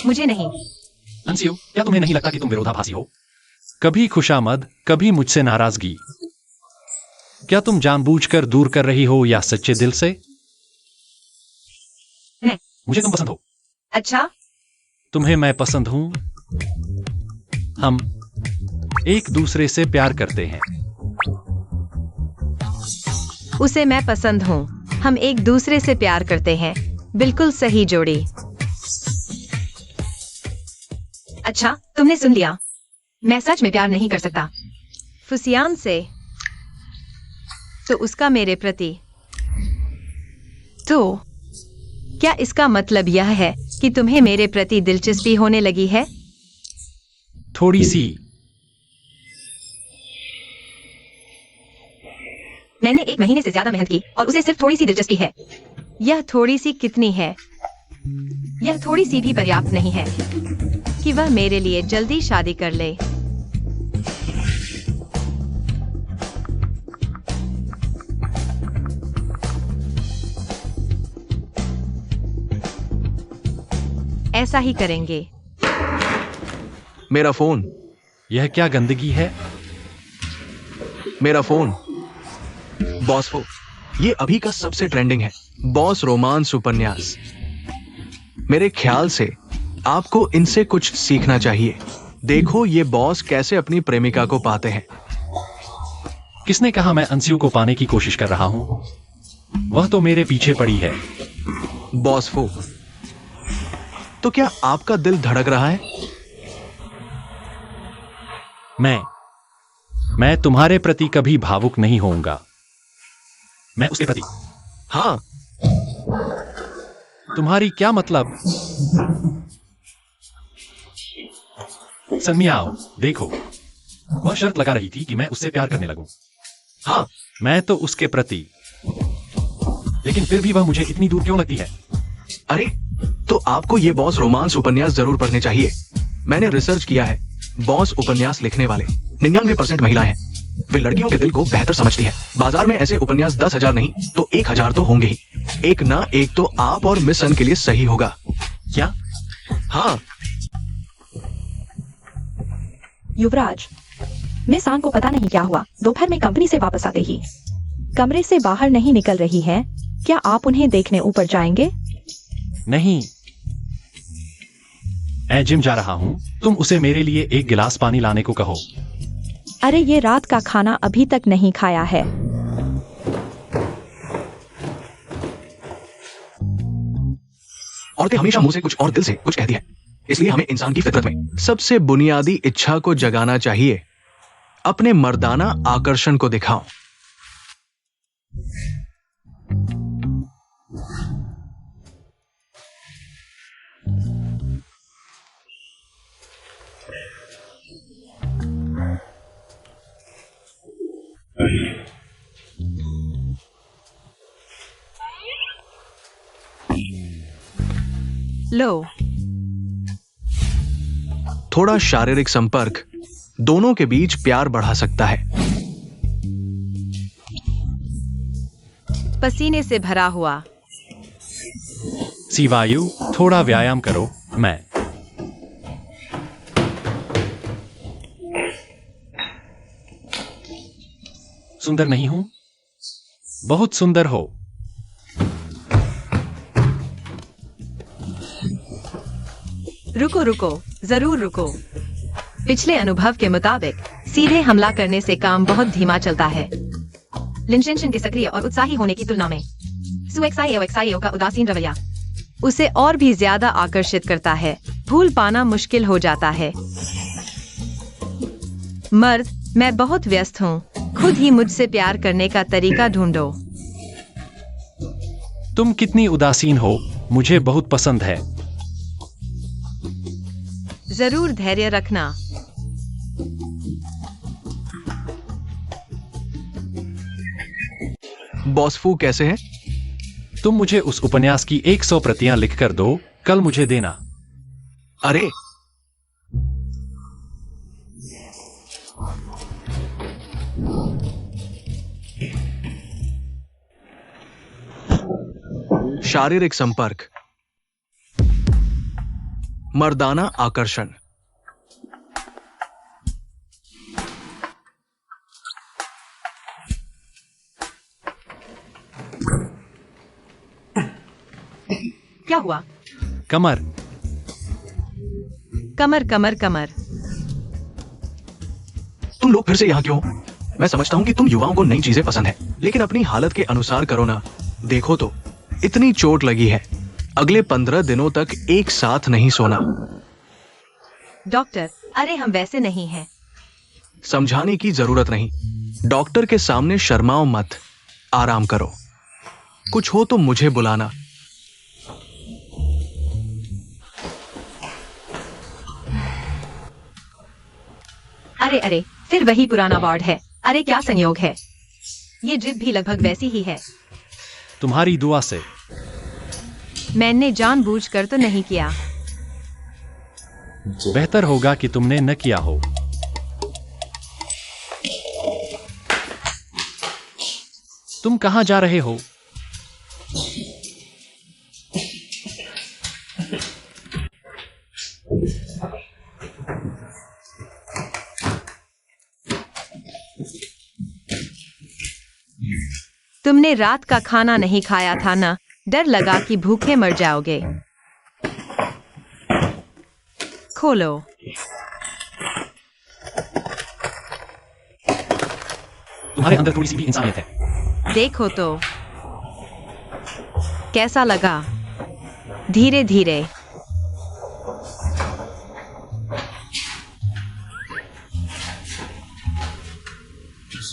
मुझे नहीं। अंसियो, क्या तुम्हें नहीं लगता कि तुम विरोधाभासी हो? कभी खुशामद, कभी मुझसे नाराजगी। क्या तुम जानबूझकर दूर कर रही हो या सच्चे दिल से? नहीं। मुझे तुम पसंद हो। अच्छा, तुम्हें मैं पसंद हूं। हम एक दूसरे से प्यार करते हैं। उसे मैं पसंद हूँ। हम एक दूसरे से प्यार करते हैं। बिल्कुल सही जोड़ी। अच्छा, तुमने सुन लिया। मैं सच में प्यार नहीं कर सकता। फुसियान से? तो उसका मेरे प्रति? तो क्या इसका मतलब यह है कि तुम्हें मेरे प्रति दिलचस्पी होने लगी है? थोड़ी सी। मैंने 1 महीने से ज्यादा मेहनत की और उसे सिर्फ थोड़ी सी दिलचस्पी है। यह थोड़ी सी कितनी है? यह थोड़ी सी भी पर्याप्त नहीं है कि वह मेरे लिए जल्दी शादी कर ले। ऐसा ही करेंगे। मेरा फोन। यह क्या गंदगी है? मेरा फोन। बॉस फू, ये अभी का सबसे ट्रेंडिंग है। बॉस रोमांस उपन्यास। मेरे ख्याल से आपको इनसे कुछ सीखना चाहिए। देखो ये बॉस कैसे अपनी प्रेमिका को पाते हैं। किसने कहा मैं अंसियो को पाने की कोशिश कर रहा हूं? वह तो मेरे पीछे पड़ी है। बॉस फू, तो क्या आपका दिल धड़क रहा है? मैं तुम्हारे प्रति कभी भावुक नहीं होऊंगा। मैं उसके प्रति। हाँ। तुम्हारी क्या मतलब? सन्मियाओ, देखो, वह शर्त लगा रही थी कि मैं उससे प्यार करने लगूं। हाँ। मैं तो उसके प्रति, लेकिन फिर भी वह मुझे इतनी दूर क्यों लगती है? अरे, तो आपको ये बॉस रोमांस उपन्यास जरूर पढ़ने चाहिए। मैंने रिसर्च किया है। बॉस उपन्यास लिखने वाले 99% महिला हैं। वे लड़कियों के दिल को बेहतर समझती है। बाजार में ऐसे उपन्यास 10,000 नहीं तो 1,000 तो होंगे ही। एक ना एक तो आप और मिस सन के लिए सही होगा। क्या? हाँ। युवराज, मिस आन को पता नहीं क्या हुआ, दोपहर में कंपनी से वापस आते ही कमरे से बाहर नहीं निकल रही है। क्या आप उन्हें देखने ऊपर जाएंगे? नहीं, मैं जिम जा रहा हूँ। तुम उसे मेरे लिए एक गिलास पानी लाने को कहो। अरे ये रात का खाना अभी तक नहीं खाया है। औरतें हमेशा मुंह से कुछ और दिल से कुछ कहती है, इसलिए हमें इंसान की फितरत में सबसे बुनियादी इच्छा को जगाना चाहिए। अपने मर्दाना आकर्षण को दिखाओ। लो, थोड़ा शारीरिक संपर्क दोनों के बीच प्यार बढ़ा सकता है। पसीने से भरा हुआ। शिवायु, थोड़ा व्यायाम करो। मैं सुंदर नहीं हूं? बहुत सुंदर हो। रुको रुको, जरूर रुको। पिछले अनुभव के मुताबिक सीधे हमला करने से काम बहुत धीमा चलता है। लिंशेंशन के सक्रिय और उत्साही होने की तुलना में सुएक्साईओ का उदासीन रवैया उसे और भी ज्यादा आकर्षित करता है। भूल पाना मुश्किल हो जाता है। मर्द, मैं बहुत व्यस्त हूँ। खुद ही मुझसे प्यार करने का तरीका ढूंढो। तुम कितनी उदासीन हो, मुझे बहुत पसंद है। जरूर धैर्य रखना। बॉसफू कैसे हैं? तुम मुझे उस उपन्यास की 100 प्रतियां लिखकर दो, कल मुझे देना। अरे शारीरिक संपर्क, मर्दाना आकर्षण। क्या हुआ? कमर। कमर कमर कमर। तुम लोग फिर से यहाँ क्यों? मैं समझता हूँ कि तुम युवाओं को नई चीजें पसंद है, लेकिन अपनी हालत के अनुसार करो ना। देखो तो, इतनी चोट लगी है, अगले 15 दिनों तक एक साथ नहीं सोना। डॉक्टर, अरे हम वैसे नहीं हैं। समझाने की जरूरत नहीं। डॉक्टर के सामने शर्माओ मत, आराम करो। कुछ हो तो मुझे बुलाना। अरे अरे, फिर वही पुराना वार्ड है। अरे क्या संयोग है। ये जिप भी लगभग वैसी ही है। तुम्हारी दुआ से। मैंने जानबूझकर तो नहीं किया। बेहतर होगा कि तुमने न किया हो। तुम कहां जा रहे हो? तुमने रात का खाना नहीं खाया था ना? डर लगा कि भूखे मर जाओगे। खोलो। तुम्हारे अंदर थोड़ी सी भी इंसानियत है। देखो तो कैसा लगा। धीरे धीरे।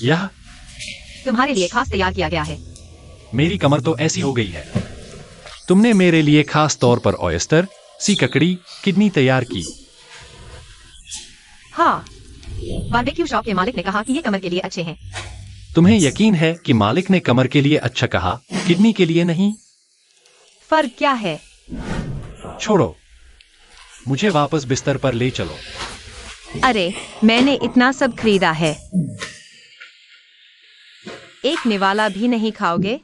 यह तुम्हारे लिए खास तैयार किया गया है। मेरी कमर तो ऐसी हो गई है। तुमने मेरे लिए खास तौर पर ऑयस्टर, सी ककड़ी, किडनी तैयार की। हाँ, बारबेक्यू शॉप के मालिक ने कहा कि ये कमर के लिए अच्छे हैं। तुम्हें यकीन है कि मालिक ने कमर के लिए अच्छा कहा, किडनी के लिए नहीं? फर्क क्या है? छोड़ो, मुझे वापस बिस्तर पर ले चलो। अरे, मैंने इतना सब खरीदा है। एक निवाला भी नहीं खाओगे?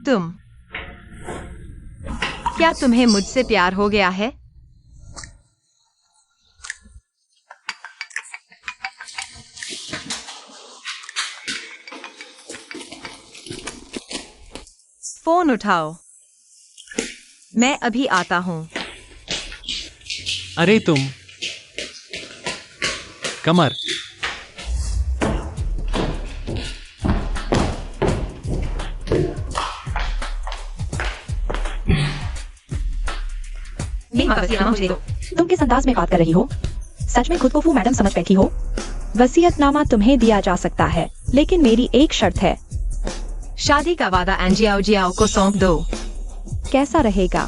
तुम, क्या तुम्हें मुझसे प्यार हो गया है? फोन उठाओ, मैं अभी आता हूं। अरे तुम, कमर, तुम किस अंदाज में बात कर रही हो? सच में खुद को फू मैडम समझ बैठी हो? वसीयतनामा तुम्हें दिया जा सकता है, लेकिन मेरी एक शर्त है। शादी का वादा एंजियाओ जियाओ को सौंप दो। कैसा रहेगा?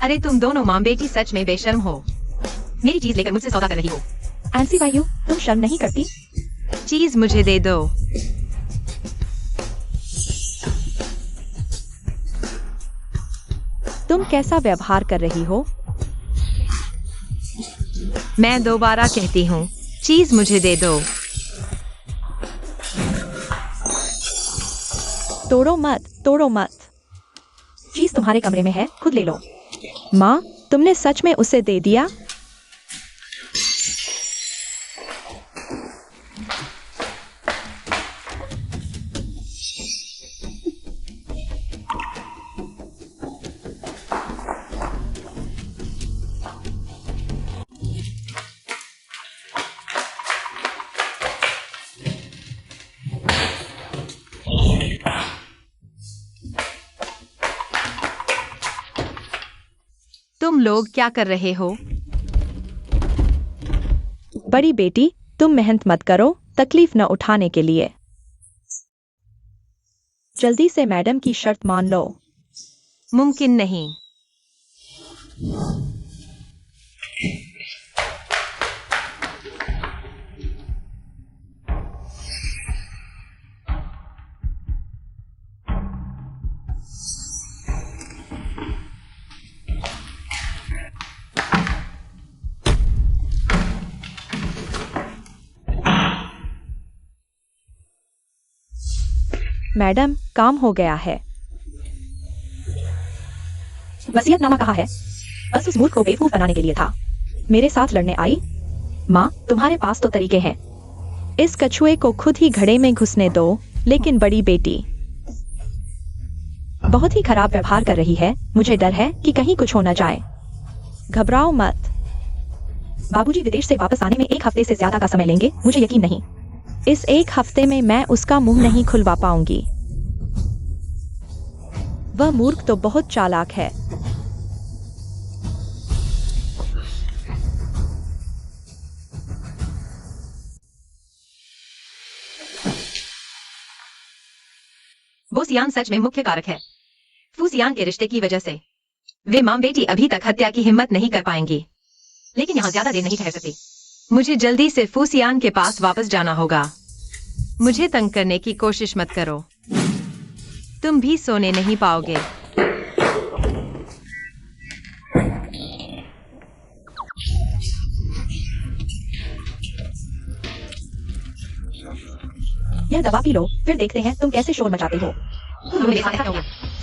अरे तुम दोनों माँ बेटी सच में बेशर्म हो। मेरी चीज लेकर मुझसे सौदा कर रही हो। एंसी वायु, तुम शर्म नहीं करती? चीज मुझे दे दो। तुम कैसा व्यवहार कर रही हो? मैं दोबारा कहती हूँ, चीज मुझे दे दो। तोड़ो मत, तोड़ो मत। चीज तुम्हारे कमरे में है, खुद ले लो। माँ, तुमने सच में उसे दे दिया? तुम लोग क्या कर रहे हो? बड़ी बेटी, तुम मेहनत मत करो, तकलीफ न उठाने के लिए। जल्दी से मैडम की शर्त मान लो। मुमकिन नहीं। मैडम, काम हो गया है। वसीयतनामा कहाँ है? बस उस मूर्ख को बेवकूफ बनाने के लिए था। मेरे साथ लड़ने आई? माँ, तुम्हारे पास तो तरीके हैं। इस कछुए को खुद ही घड़े में घुसने दो। लेकिन बड़ी बेटी बहुत ही खराब व्यवहार कर रही है। मुझे डर है कि कहीं कुछ हो न जाए। घबराओ मत। बाबूजी विदेश से वापस आने में 1 हफ्ते से ज्यादा का समय लेंगे, मुझे यकीन नहीं। इस 1 हफ्ते में मैं उसका मुंह नहीं खुलवा पाऊंगी। वह मूर्ख तो बहुत चालाक है। बोसियान सच में मुख्य कारक है। फूसियान के रिश्ते की वजह से वे मां बेटी अभी तक हत्या की हिम्मत नहीं कर पाएंगी। लेकिन यहाँ ज्यादा देर नहीं ठहर सकती। मुझे जल्दी से फूसियान के पास वापस जाना होगा। मुझे तंग करने की कोशिश मत करो। तुम भी सोने नहीं पाओगे। यह दवा पी लो, फिर देखते हैं तुम कैसे शोर मचाते हो।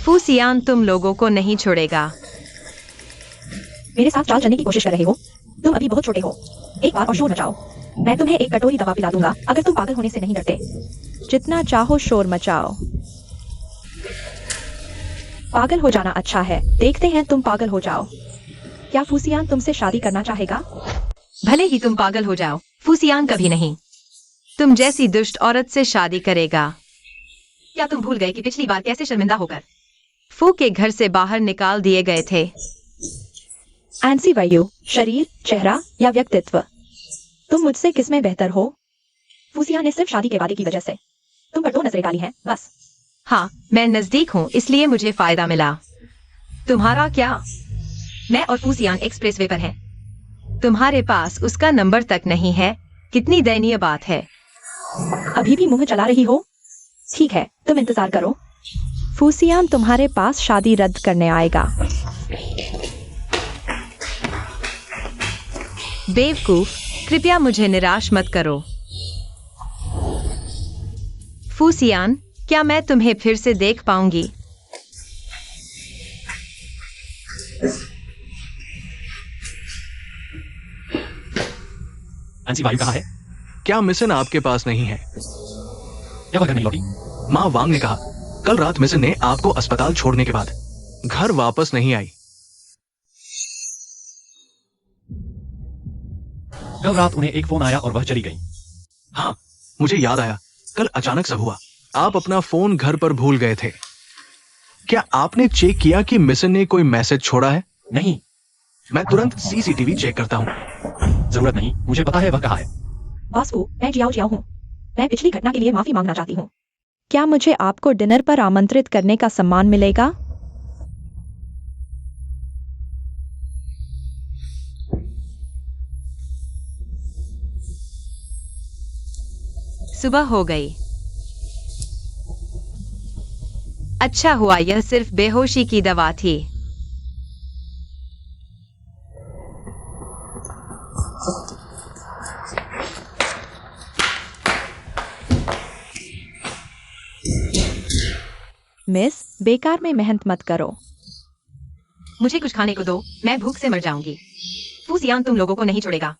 फूसियान तुम लोगों को नहीं छोड़ेगा। मेरे साथ चाल चलने की कोशिश कर रहे हो? तुम अभी बहुत छोटे हो। एक बार और शोर मचाओ, मैं तुम्हें एक कटोरी दवा पिला दूंगा अगर तुम पागल होने से नहीं डरते। जितना चाहो शोर मचाओ। पागल हो जाना अच्छा है, देखते हैं तुम पागल हो जाओ। क्या फूसियान तुमसे शादी करना चाहेगा? भले ही तुम पागल हो जाओ, फूसियान कभी नहीं तुम जैसी दुष्ट औरत से शादी करेगा। क्या तुम भूल गए कि पिछली बार कैसे शर्मिंदा होकर फू के घर से बाहर निकाल दिए गए थे? एंसी वायु, शरीर, चेहरा या व्यक्तित्व, तुम मुझसे किसमें बेहतर हो? फूसियान ने सिर्फ शादी के वादे की वजह से तुम पर 2 नजरें डाली हैं, बस। हाँ, मैं नजदीक हूँ इसलिए मुझे फायदा मिला। तुम्हारा क्या? मैं और फूसियान एक्सप्रेसवे पर हैं। तुम्हारे पास उसका नंबर तक नहीं है। कितनी दयनीय बात है। अभी भी मुंह चला रही हो? ठीक है, तुम इंतजार करो। फूसियान तुम्हारे पास शादी रद्द करने आएगा। बेवकूफ, कृपया मुझे निराश मत करो। फूसियान, क्या मैं तुम्हें फिर से देख पाऊंगी? एनसी वायु कहाँ है? क्या मिशन आपके पास नहीं है? क्या वह घर नहीं लौटी? माँ वांग ने कहा कल रात मिशन ने आपको अस्पताल छोड़ने के बाद घर वापस नहीं आई। कल रात उन्हें एक फोन आया और वह चली गई। हाँ, मुझे याद आया, कल अचानक सब हुआ। आप अपना फोन घर पर भूल गए थे। क्या आपने चेक किया कि मिशन ने कोई मैसेज छोड़ा है? नहीं, मैं तुरंत सीसीटीवी चेक करता हूँ। जरूरत नहीं, मुझे पता है वह कहाँ है। बॉस फू, मैं जियाओ जियाओ हूँ। मैं पिछली घटना के लिए माफी मांगना चाहती हूँ। क्या मुझे आपको डिनर पर आमंत्रित करने का सम्मान मिलेगा? सुबह हो गई। अच्छा हुआ यह सिर्फ बेहोशी की दवा थी। मिस, बेकार में मेहनत मत करो। मुझे कुछ खाने को दो, मैं भूख से मर जाऊंगी। फूसियान तुम लोगों को नहीं छोड़ेगा।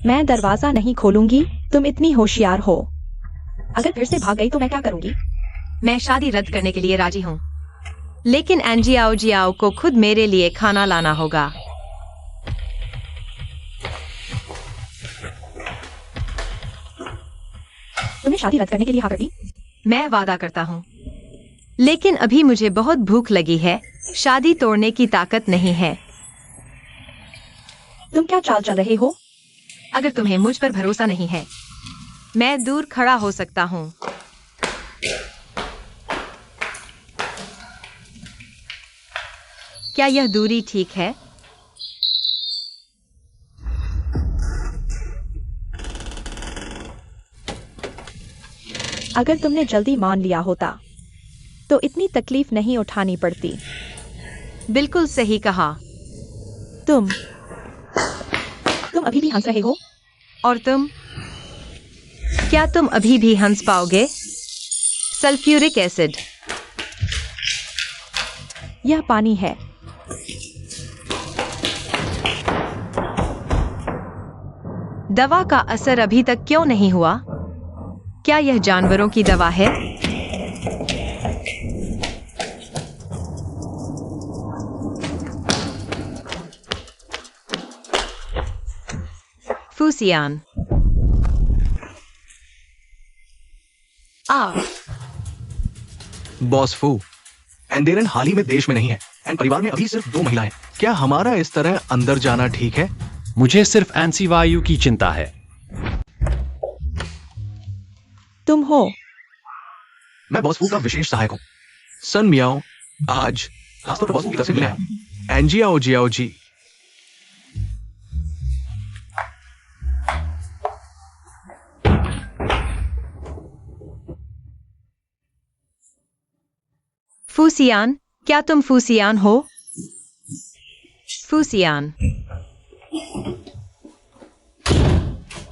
मैं दरवाजा नहीं खोलूंगी, तुम इतनी होशियार हो। अगर फिर से भाग गई तो मैं क्या करूंगी? मैं शादी रद्द करने के लिए राजी हूँ, लेकिन एनजियाओ जियाओ को खुद मेरे लिए खाना लाना होगा। तुमने शादी रद्द करने के लिए हाँ कर दी? मैं वादा करता हूँ, लेकिन अभी मुझे बहुत भूख लगी है। शादी तोड़ने की ताकत नहीं है। तुम क्या चाल चल रहे हो? अगर तुम्हें मुझ पर भरोसा नहीं है, मैं दूर खड़ा हो सकता हूँ। क्या यह दूरी ठीक है? अगर तुमने जल्दी मान लिया होता तो इतनी तकलीफ नहीं उठानी पड़ती। बिल्कुल सही कहा। तुम अभी भी हंस रहे हो? और तुम? क्या तुम अभी भी हंस पाओगे? Sulphuric acid. यह पानी है। दवा का असर अभी तक क्यों नहीं हुआ? क्या यह जानवरों की दवा है? फूसियान, बॉस फू, एंडेरन हाल ही में देश में नहीं है एंड परिवार में अभी सिर्फ 2 महिलाएं। क्या हमारा इस तरह अंदर जाना ठीक है? मुझे सिर्फ एनसी वायु की चिंता है। तुम हो? मैं बॉस फू का विशेष सहायक हूँ। सन मियाओ आज खासतौर पर बॉस फू की तरफ से मिले हैं। एनजियाओ जियाओ जी। फूसियान, क्या तुम फूसियान हो? फूसियान,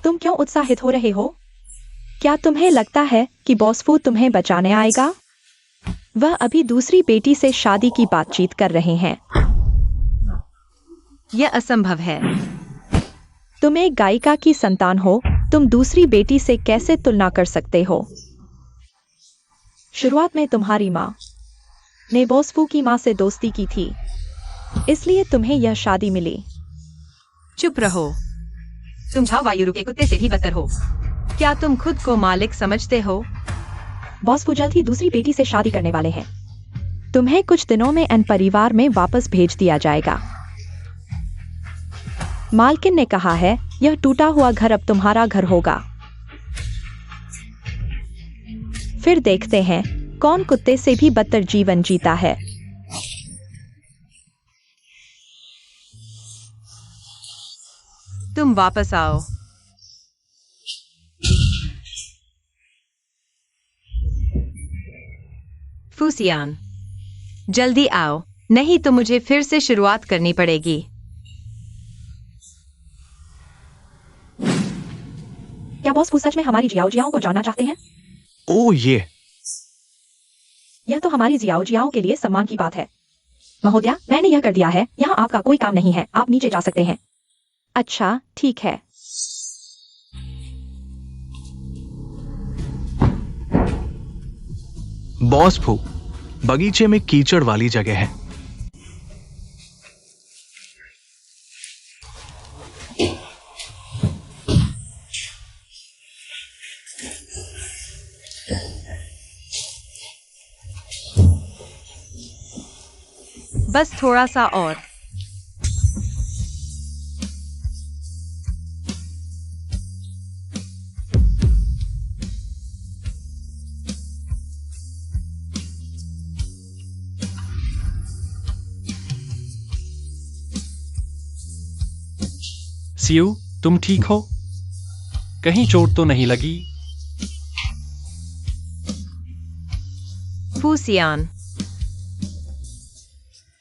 तुम क्यों उत्साहित हो रहे हो? क्या तुम्हें लगता है कि बॉस फू तुम्हें बचाने आएगा? वह अभी दूसरी बेटी से शादी की बातचीत कर रहे हैं। यह असंभव है। तुम एक गायिका की संतान हो, तुम दूसरी बेटी से कैसे तुलना कर सकते हो? शुरुआत में तुम्हारी माँ ने बॉस फू की माँ से दोस्ती की थी, इसलिए तुम्हें यह शादी मिली। चुप रहो। तुम झाओ वायुरु के कुत्ते से भी बदतर हो। क्या तुम खुद को मालिक समझते हो? बॉस फू जल्द ही दूसरी बेटी से शादी करने वाले हैं। तुम्हें कुछ दिनों में एन परिवार में वापस भेज दिया जाएगा। मालकिन ने कहा है यह टूटा हुआ घर अब तुम्हारा घर होगा। फिर देखते हैं कौन कुत्ते से भी बदतर जीवन जीता है। तुम वापस आओ। फूसियान, जल्दी आओ, नहीं तो मुझे फिर से शुरुआत करनी पड़ेगी। क्या बॉस फू सच में हमारी जियाओ जियाओ को जानना चाहते हैं? ओ ये यह तो हमारी जियाओ जियाओ के लिए सम्मान की बात है। महोदया, मैंने यह कर दिया है, यहाँ आपका कोई काम नहीं है, आप नीचे जा सकते हैं। अच्छा ठीक है। बॉस फू, बगीचे में कीचड़ वाली जगह है। बस थोड़ा सा और। सियू, तुम ठीक हो? कहीं चोट तो नहीं लगी? फूसियान,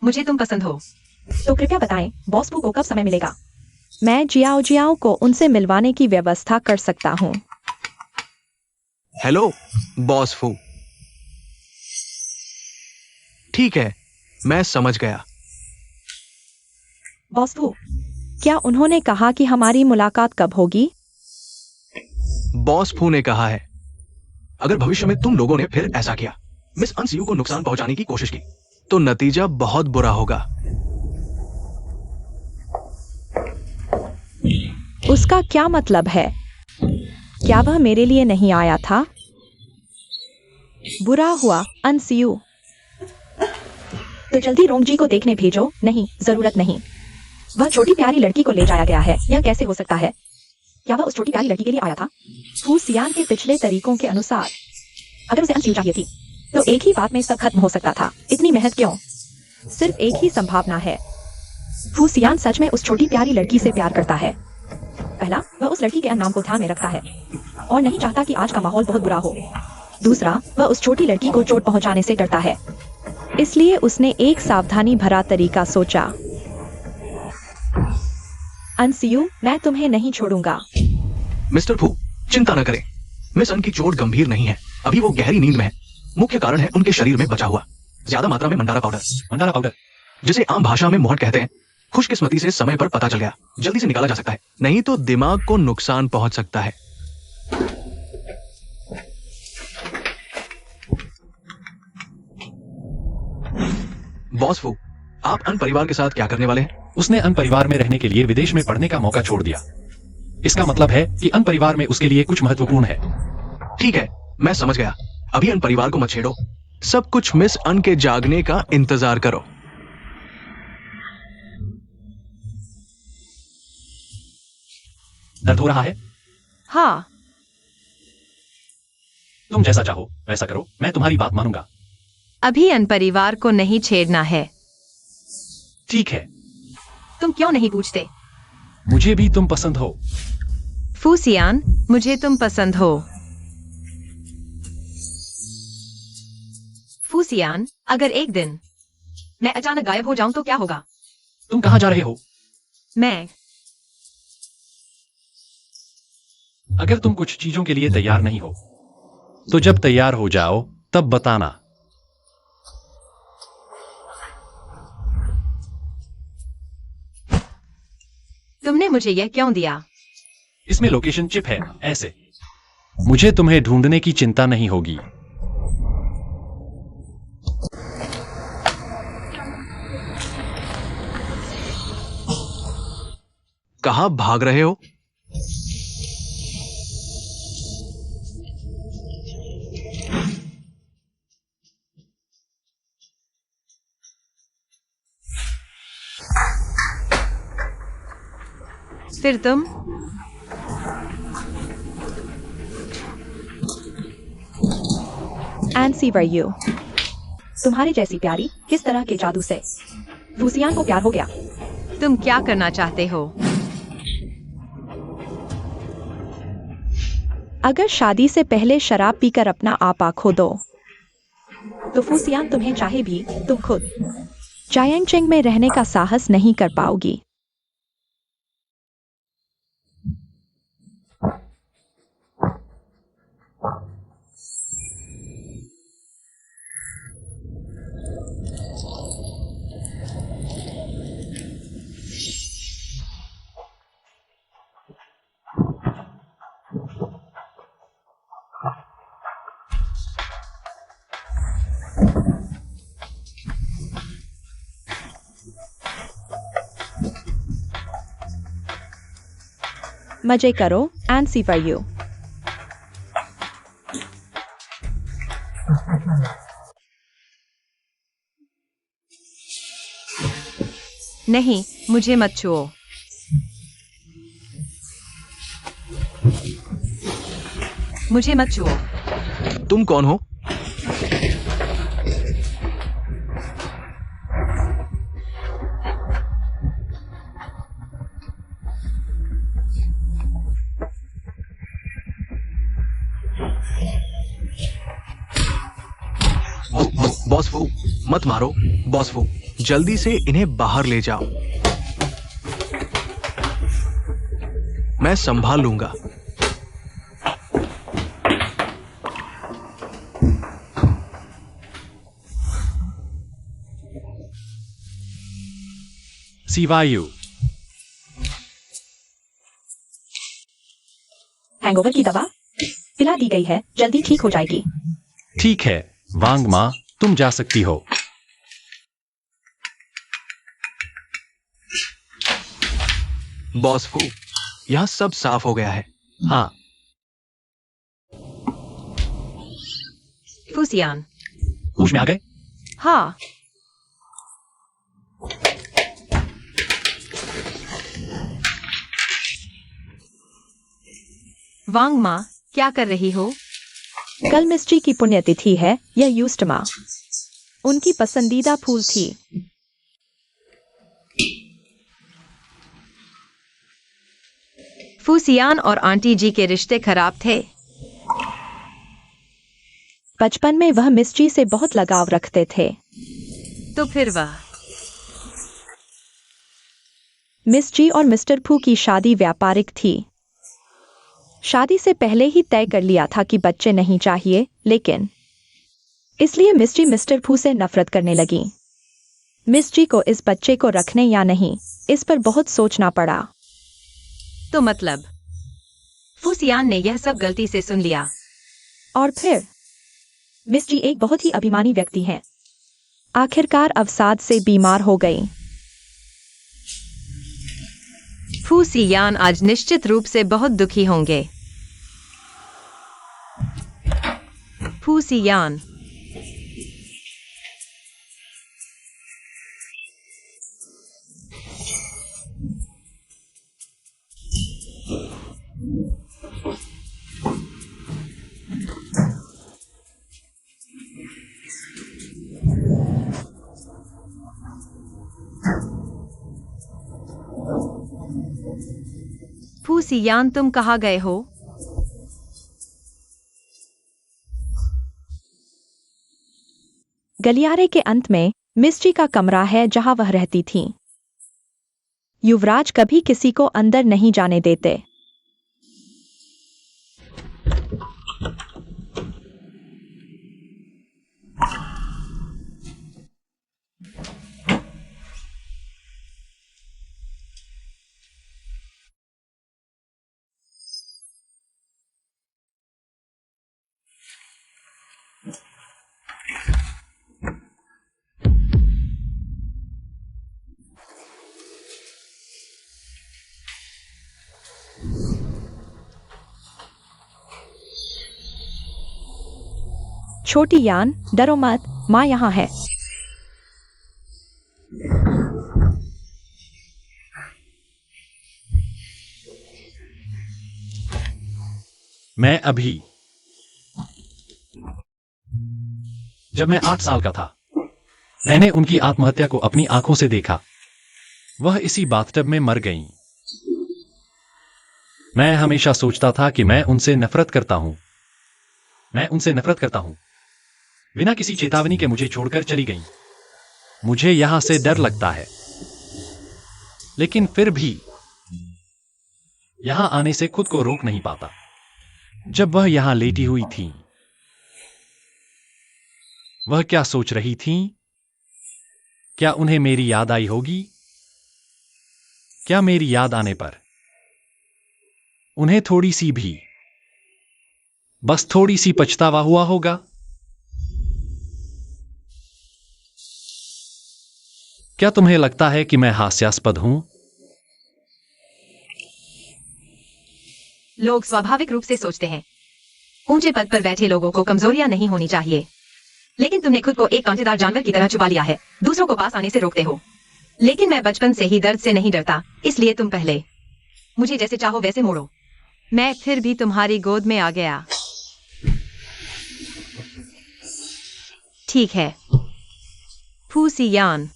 मुझे तुम पसंद हो। तो कृपया बताएं, बॉस फू को कब समय मिलेगा? मैं जियाओ जियाओ को उनसे मिलवाने की व्यवस्था कर सकता हूँ। हेलो बॉस फू। ठीक है, मैं समझ गया। बॉस फू, क्या उन्होंने कहा कि हमारी मुलाकात कब होगी? बॉस फू ने कहा है, अगर भविष्य में तुम लोगों ने फिर ऐसा किया, मिस अनसियू को नुकसान पहुंचाने की कोशिश की, तो नतीजा बहुत बुरा होगा। उसका क्या मतलब है? क्या वह मेरे लिए नहीं आया था? बुरा हुआ अनसियू। तो जल्दी रोंगजी को देखने भेजो। नहीं, जरूरत नहीं। वह छोटी प्यारी लड़की को ले जाया गया है। यह कैसे हो सकता है? क्या वह उस छोटी प्यारी लड़की के लिए आया था? फू सियान के पिछले तरीकों के अनुसार अगर उसे अनसियू चाहिए थी, तो एक ही बात में सब खत्म हो सकता था। इतनी मेहनत क्यों? सिर्फ एक ही संभावना है। फू सियान सच में उस छोटी प्यारी लड़की से प्यार करता है। पहला, वह उस लड़की के नाम को ध्यान में रखता है और नहीं चाहता कि आज का माहौल बहुत बुरा हो। दूसरा, वह उस छोटी लड़की को चोट पहुंचाने से डरता है। इसलिए उसने एक सावधानी भरा तरीका सोचा। अनसियू, मैं तुम्हें नहीं छोड़ूंगा। मिस्टर फू, चिंता न करें। मिस अन की चोट गंभीर नहीं है, अभी वो गहरी नींद में है। मुख्य कारण है उनके शरीर में बचा हुआ ज्यादा मात्रा में मंडारा पाउडर। मंडारा पाउडर, जिसे आम भाषा में मोहट कहते हैं। खुशकिस्मती से समय पर पता चल गया, जल्दी से निकाला जा सकता है, नहीं तो दिमाग को नुकसान पहुंच सकता है। बॉस फू, आप अन परिवार के साथ क्या करने वाले हैं? उसने अन परिवार में रहने के लिए विदेश में पढ़ने का मौका छोड़ दिया। इसका मतलब है कि अन परिवार में उसके लिए कुछ महत्वपूर्ण है। ठीक है, मैं समझ गया। अभी अन परिवार को मत छेड़ो, सब कुछ मिस अन के जागने का इंतजार करो। दर्द हो रहा है? हाँ, तुम जैसा चाहो वैसा करो, मैं तुम्हारी बात मानूंगा। अभी अन परिवार को नहीं छेड़ना है। ठीक है। तुम क्यों नहीं पूछते? मुझे भी तुम पसंद हो। फूसियान, मुझे तुम पसंद हो। फूसियान, अगर एक दिन मैं अचानक गायब हो जाऊं तो क्या होगा? तुम कहाँ जा रहे हो? मैं अगर तुम कुछ चीजों के लिए तैयार नहीं हो, तो जब तैयार हो जाओ तब बताना। तुमने मुझे यह क्यों दिया? इसमें लोकेशन चिप है। ऐसे मुझे तुम्हें ढूंढने की चिंता नहीं होगी। कहाँ भाग रहे हो? फिर तुम? एंसी वर यू? तुम्हारी जैसी प्यारी, किस तरह के जादू से फूसियान को प्यार हो गया? तुम क्या करना चाहते हो? अगर शादी से पहले शराब पीकर अपना आपा खो दो, तो फूसियान तुम्हें चाहे भी तुम खुद जायांगचेंग में रहने का साहस नहीं कर पाओगी। मजे करो एंड सी फॉर यू। नहीं, मुझे मत छुओ। मुझे मत छुओ। तुम कौन हो? बॉस फू, मत मारो। बॉस फू, जल्दी से इन्हें बाहर ले जाओ। मैं संभाल लूंगा। सीवायु, हैंगओवर की दवा पिला दी गई है, जल्दी ठीक हो जाएगी। ठीक है वांग माँ, तुम जा सकती हो। बॉस फू, यहां सब साफ हो गया है। हाँ, फूसियान। होश में आ गए? हाँ, वांग माँ, क्या कर रही हो? कल मिस्ट्री की पुण्यतिथि है, यह यूस्टमा उनकी पसंदीदा फूल थी। फूसियान और आंटी जी के रिश्ते खराब थे। बचपन में वह मिस्ट्री से बहुत लगाव रखते थे। तो फिर वह मिस्ट्री और मिस्टर फू की शादी व्यापारिक थी। शादी से पहले ही तय कर लिया था कि बच्चे नहीं चाहिए, लेकिन इसलिए मिस्ट्री मिस्टर फू से नफरत करने लगी। मिस्ट्री को इस बच्चे को रखने या नहीं, इस पर बहुत सोचना पड़ा। तो मतलब फूसियान ने यह सब गलती से सुन लिया। और फिर मिस्ट्री एक बहुत ही अभिमानी व्यक्ति हैं। आखिरकार अवसाद से बीमार हो गई। फूसियान आज निश्चित रूप से बहुत दुखी होंगे। फूसियान, फूसियान तुम कहाँ गए हो? गलियारे के अंत में मिस्ट्री का कमरा है जहां वह रहती थी। युवराज कभी किसी को अंदर नहीं जाने देते। छोटी यान, डरो मत, माँ यहाँ है। मैं अभी, जब मैं 8 साल का था, मैंने उनकी आत्महत्या को अपनी आंखों से देखा। वह इसी बाथटब में मर गईं। मैं हमेशा सोचता था कि मैं उनसे नफरत करता हूं। मैं उनसे नफरत करता हूं। बिना किसी चेतावनी के मुझे छोड़कर चली गईं। मुझे यहां से डर लगता है, लेकिन फिर भी यहां आने से खुद को रोक नहीं पाता। जब वह यहां लेटी हुई थी, वह क्या सोच रही थीं? क्या उन्हें मेरी याद आई होगी? क्या मेरी याद आने पर उन्हें थोड़ी सी भी, बस थोड़ी सी पछतावा हुआ होगा? क्या तुम्हें लगता है कि मैं हास्यास्पद हूं? लोग स्वाभाविक रूप से सोचते हैं ऊंचे पद पर बैठे लोगों को कमजोरियां नहीं होनी चाहिए, लेकिन तुमने खुद को एक कांटेदार जानवर की तरह छुपा लिया है, दूसरों को पास आने से रोकते हो। लेकिन मैं बचपन से ही दर्द से नहीं डरता, इसलिए तुम पहले मुझे जैसे चाहो वैसे मोड़ो। मैं फिर भी तुम्हारी गोद में आ गया। ठीक है फूसियान,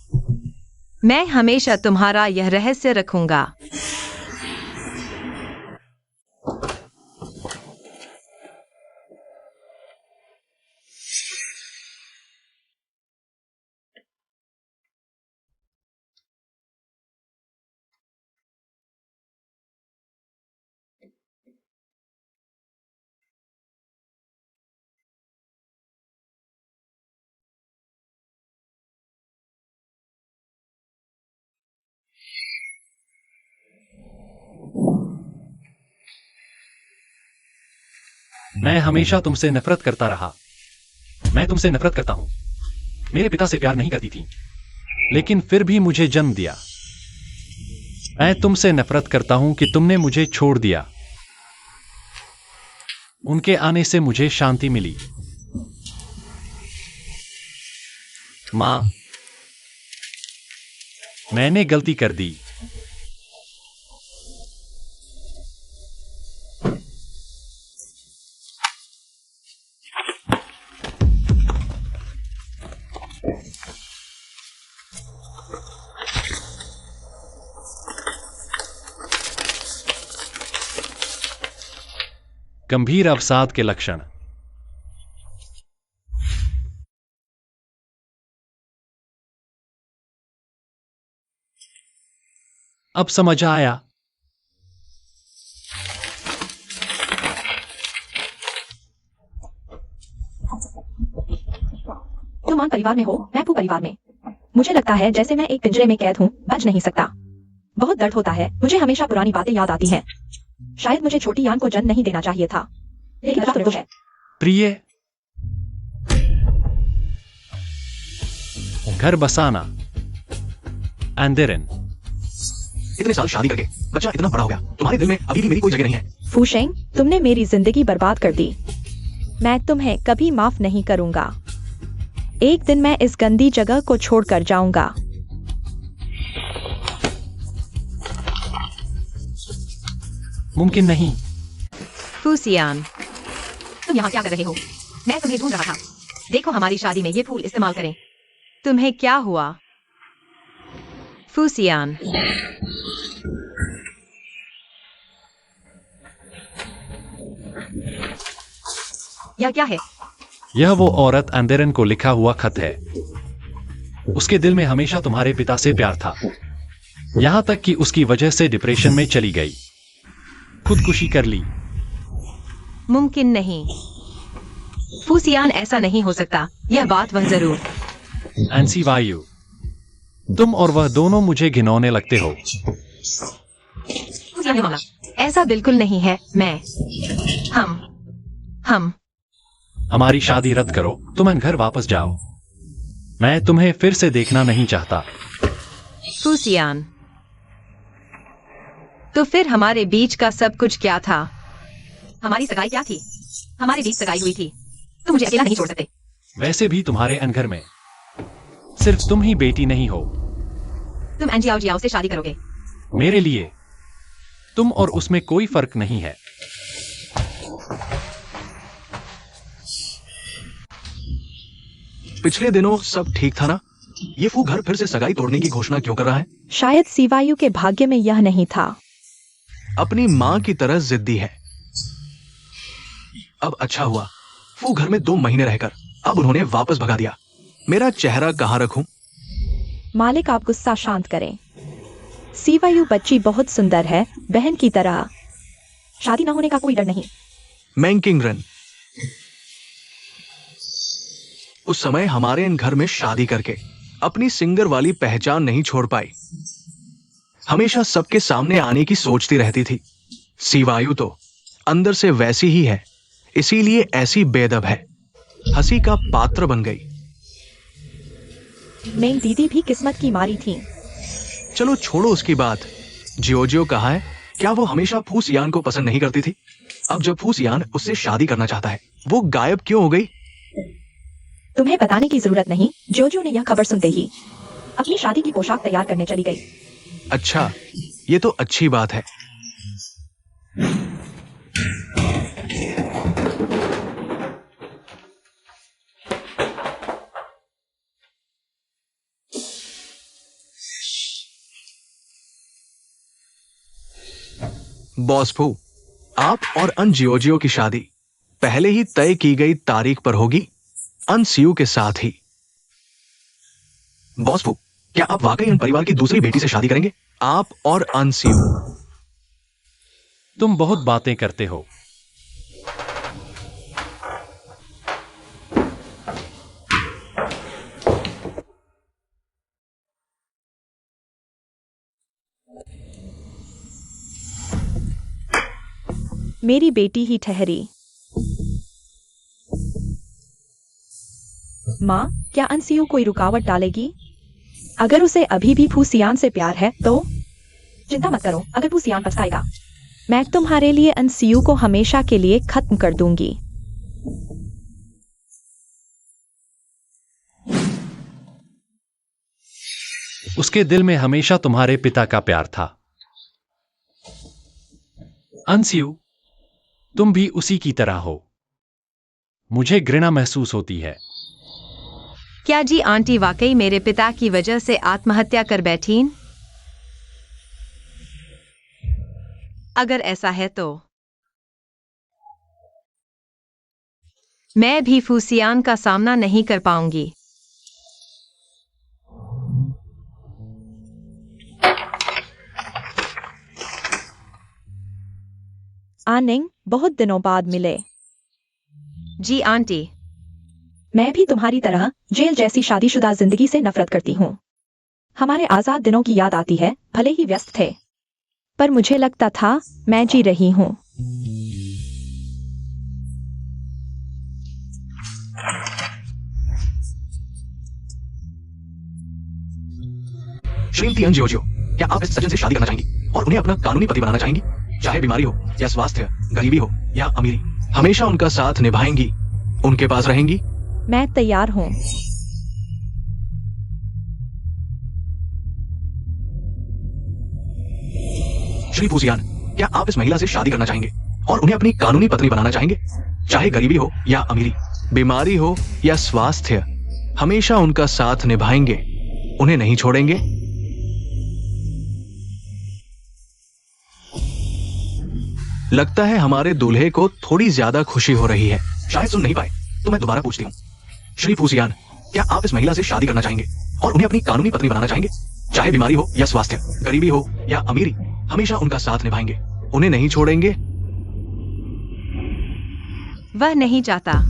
मैं हमेशा तुम्हारा यह रहस्य रखूंगा। मैं हमेशा तुमसे नफरत करता रहा। मैं तुमसे नफरत करता हूं। मेरे पिता से प्यार नहीं करती थी, लेकिन फिर भी मुझे जन्म दिया। मैं तुमसे नफरत करता हूं कि तुमने मुझे छोड़ दिया। उनके आने से मुझे शांति मिली। मां, मैंने गलती कर दी। गंभीर अवसाद के लक्षण। अब समझ आया। तुम आन परिवार में हो, मैं पू परिवार में। मुझे लगता है जैसे मैं एक पिंजरे में कैद हूँ, बच नहीं सकता। बहुत दर्द होता है, मुझे हमेशा पुरानी बातें याद आती हैं। शायद मुझे छोटी यान को जन्म नहीं देना चाहिए था, लेकिन तो निर्दोष है। प्रिय, घर बसाना। एंडेरन, इतने साल शादी करके बच्चा इतना बड़ा हो गया, तुम्हारे दिल में अभी भी मेरी कोई जगह नहीं है। फूशेंग, तुमने मेरी जिंदगी बर्बाद कर दी। मैं तुम्हें कभी माफ नहीं करूंगा। एक दिन मैं इस गंदी जगह को छोड़कर जाऊंगा। मुमकिन नहीं। फूसियान, तुम यहाँ क्या कर रहे हो? मैं तुम्हें ढूंढ रहा था। देखो हमारी शादी में ये फूल इस्तेमाल करें। तुम्हें क्या हुआ? फूसियान, यह क्या है? यह वो औरत एंडेरन को लिखा हुआ खत है। उसके दिल में हमेशा तुम्हारे पिता से प्यार था, यहां तक कि उसकी वजह से डिप्रेशन में चली गई, खुदकुशी कर ली। मुमकिन नहीं फूसियान, ऐसा नहीं हो सकता। यह बात वह जरूर। एनसी वायु, तुम और वह दोनों मुझे घिनौने लगते हो। फूसियान ने माना, ऐसा बिल्कुल नहीं है। हम हमारी शादी रद्द करो। तुम घर वापस जाओ। मैं तुम्हें फिर से देखना नहीं चाहता। फूसियान, तो फिर हमारे बीच का सब कुछ क्या था? हमारी सगाई क्या थी? हमारे बीच सगाई हुई थी। तुम मुझे अकेला नहीं छोड़ सकते। वैसे भी तुम्हारे घर में सिर्फ तुम ही बेटी नहीं हो। तुम एंजियाओ जियाओ से शादी करोगे। मेरे लिए तुम और उसमें कोई फर्क नहीं है। पिछले दिनों सब ठीक था ना? ये फू घर फिर से सगाई तोड़ने की घोषणा क्यों कर रहा है? शायद सीवायु के भाग्य में यह नहीं था। अपनी मां की तरह जिद्दी है। अब अच्छा हुआ, फू घर में 2 महीने रहकर अब उन्होंने वापस भगा दिया। मेरा चेहरा कहां रखूं? मालिक, आप गुस्सा शांत करें। सीवायु बच्ची बहुत सुंदर है, बहन की तरह। शादी न होने का कोई डर नहीं। मैंकिंगरन, उस समय हमारे इन घर में शादी करके अपनी सिंगर वाली पहचान नहीं छोड़ पाई। हमेशा सबके सामने आने की सोचती रहती थी। सीवायु तो अंदर से वैसी ही है, इसीलिए ऐसी बेदब है, हंसी का पात्र बन गई। मेन दीदी भी किस्मत की मारी थी। चलो छोड़ो उसकी बात। जियोजियो कहाँ है? क्या वो हमेशा फूसियान को पसंद नहीं करती थी? अब जब फूसियान उससे शादी करना चाहता है, वो गायब क्यों हो गई? तुम्हें बताने की जरूरत नहीं। जोजो ने यह खबर सुनते ही अपनी शादी की पोशाक तैयार करने चली गई। अच्छा, ये तो अच्छी बात है। बॉस फू, आप और अन जियोजियो की शादी पहले ही तय की गई तारीख पर होगी, अन सियू के साथ ही। बॉस फू, क्या आप वाकई अन परिवार की दूसरी बेटी से शादी करेंगे? आप और अन सियू। तुम बहुत बातें करते हो। मेरी बेटी ही ठहरी। माँ, क्या अंसियू कोई रुकावट डालेगी? अगर उसे अभी भी फूसियान से प्यार है तो चिंता मत करो, अगर फूसियान पछताएगा। मैं तुम्हारे लिए अंसियू को हमेशा के लिए खत्म कर दूंगी। उसके दिल में हमेशा तुम्हारे पिता का प्यार था। अंसियू, तुम भी उसी की तरह हो। मुझे घृणा महसूस होती है। क्या जी आंटी वाकई मेरे पिता की वजह से आत्महत्या कर बैठीं? अगर ऐसा है तो मैं भी फूसियान का सामना नहीं कर पाऊंगी। आनिंग, बहुत दिनों बाद मिले। जी आंटी। मैं भी तुम्हारी तरह जेल जैसी शादीशुदा जिंदगी से नफरत करती हूँ। हमारे आजाद दिनों की याद आती है, भले ही व्यस्त थे। पर मुझे लगता था मैं जी रही हूँ। श्रीमती अन जियोजियो, क्या आप इस सज्जन से शादी करना चाहेंगी और उन्हें अपना कानूनी पति बनाना चाहेंगी? चाहे बीमारी हो या स्वास्थ्य, गरीबी हो या अमीरी, हमेशा उनका साथ निभाएंगी, उनके पास रहेंगी? मैं तैयार हूँ। श्री फूसियान, क्या आप इस महिला से शादी करना चाहेंगे और उन्हें अपनी कानूनी पत्नी बनाना चाहेंगे? चाहे गरीबी हो या अमीरी, बीमारी हो या स्वास्थ्य, हमेशा उनका साथ निभाएंगे, उन्हें नहीं छोड़ेंगे? लगता है हमारे दूल्हे को थोड़ी ज्यादा खुशी हो रही है। शायद सुन नहीं पाए, तो मैं दोबारा पूछती हूँ। श्री फूसियान, क्या आप इस महिला से शादी करना चाहेंगे और उन्हें अपनी कानूनी पत्नी बनाना चाहेंगे? चाहे बीमारी हो या स्वास्थ्य, गरीबी हो या अमीरी, हमेशा उनका साथ निभाएंगे, उन्हें नहीं छोड़ेंगे? वह नहीं चाहता।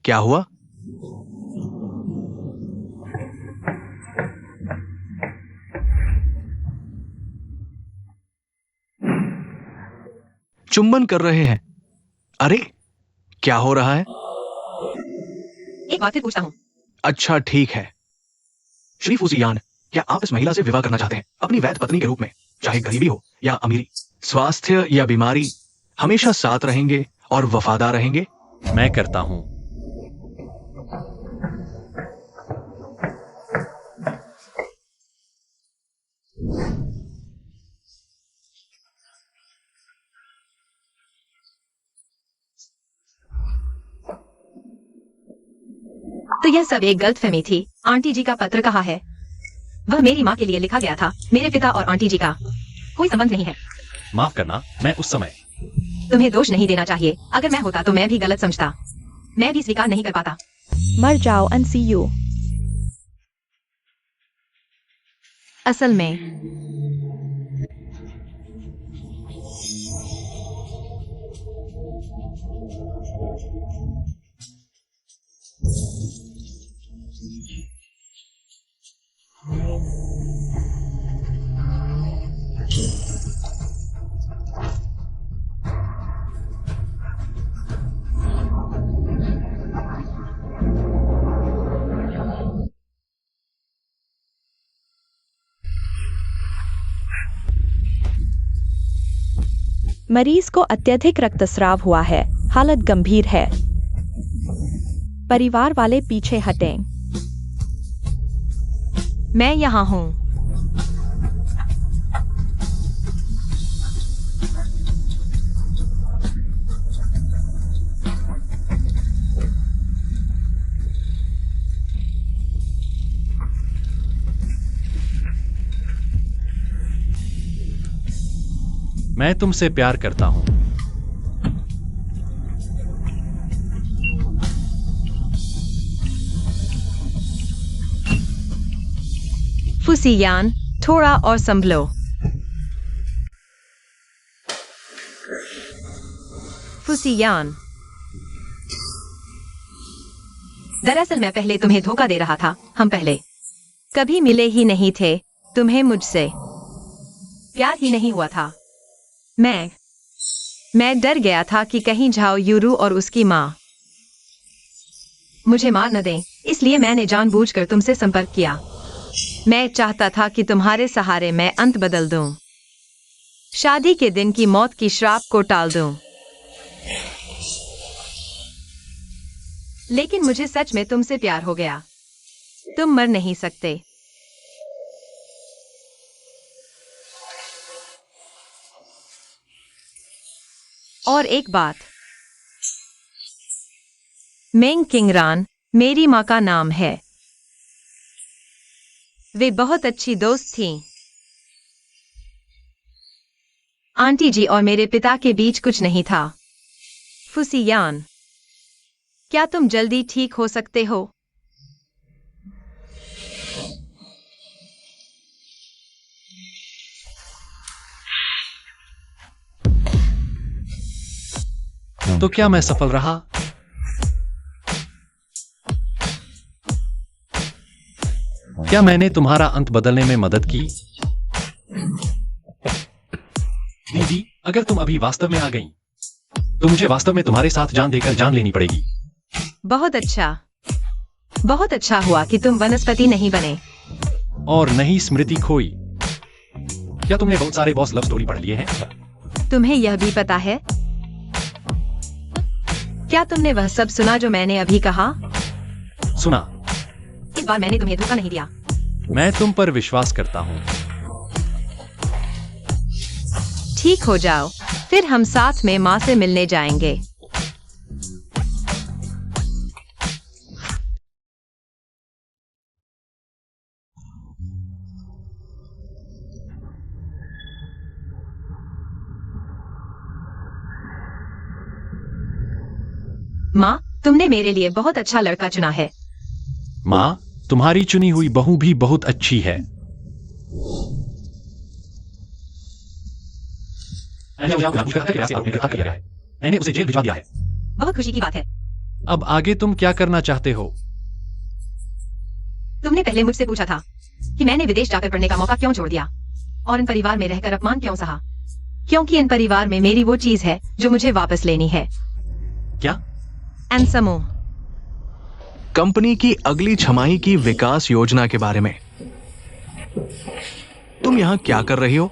क्या हुआ? चुंबन कर रहे हैं। अरे, क्या हो रहा है? एक बात फिर पूछता हूँ। अच्छा, ठीक है। श्री फूसियान, क्या आप इस महिला से विवाह करना चाहते हैं अपनी वैध पत्नी के रूप में? चाहे गरीबी हो या अमीरी, स्वास्थ्य या बीमारी, हमेशा साथ रहेंगे और वफादार रहेंगे? मैं करता हूं। तो यह सब एक गलतफहमी थी। आंटी जी का पत्र कहाँ है? वह मेरी माँ के लिए लिखा गया था। मेरे पिता और आंटी जी का कोई संबंध नहीं है। माफ करना, मैं उस समय। तुम्हें दोष नहीं देना चाहिए। अगर मैं होता तो मैं भी गलत समझता। मैं भी स्वीकार नहीं कर पाता। मर जाओ अंसियू। असल में मरीज को अत्यधिक रक्तस्राव हुआ है, हालत गंभीर है। परिवार वाले पीछे हटें। मैं यहाँ हूँ। मैं तुमसे प्यार करता हूं। फुसियान, थोड़ा और संभलो। फुसियान, दरअसल मैं पहले तुम्हें धोखा दे रहा था। हम पहले कभी मिले ही नहीं थे। तुम्हें मुझसे प्यार ही नहीं हुआ था। मैं डर गया था कि कहीं झाओ यूरू और उसकी माँ मुझे मार न दें, इसलिए मैंने जानबूझकर तुमसे संपर्क किया। मैं चाहता था कि तुम्हारे सहारे मैं अंत बदल दूं, शादी के दिन की मौत की श्राप को टाल दूं। लेकिन मुझे सच में तुमसे प्यार हो गया। तुम मर नहीं सकते। और एक बात, मेंग किंगरान मेरी माँ का नाम है। वे बहुत अच्छी दोस्त थीं। आंटी जी और मेरे पिता के बीच कुछ नहीं था। फुसियान, क्या तुम जल्दी ठीक हो सकते हो? तो क्या मैं सफल रहा? क्या मैंने तुम्हारा अंत बदलने में मदद की? दीदी, अगर तुम अभी वास्तव में आ गई, तो मुझे वास्तव में तुम्हारे साथ जान देकर जान लेनी पड़ेगी। बहुत अच्छा हुआ कि तुम वनस्पति नहीं बने। और नहीं स्मृति खोई। क्या तुमने बहुत सारे बॉस लव स्टोरी पढ़ लिए हैं? तुम्हें यह भी पता है? क्या तुमने वह सब सुना जो मैंने अभी कहा? सुना। इस बार मैंने तुम्हें धोखा नहीं दिया। मैं तुम पर विश्वास करता हूँ। ठीक हो जाओ, फिर हम साथ में माँ से मिलने जाएंगे। माँ, तुमने मेरे लिए बहुत अच्छा लड़का चुना है। माँ, तुम्हारी चुनी हुई बहू भी बहुत अच्छी है। मैंने उसे जेल भिजवा दिया है। बहुत खुशी की बात है। अब आगे तुम क्या करना चाहते हो? तुमने पहले मुझसे पूछा था कि मैंने विदेश जाकर पढ़ने का मौका क्यों छोड़ दिया और इन परिवार में रहकर अपमान क्यों सहा। क्योंकि इन परिवार में मेरी वो चीज है जो मुझे वापस लेनी है। क्या? एनसमो, कंपनी की अगली छमाही की विकास योजना के बारे में। तुम यहां क्या कर रही हो?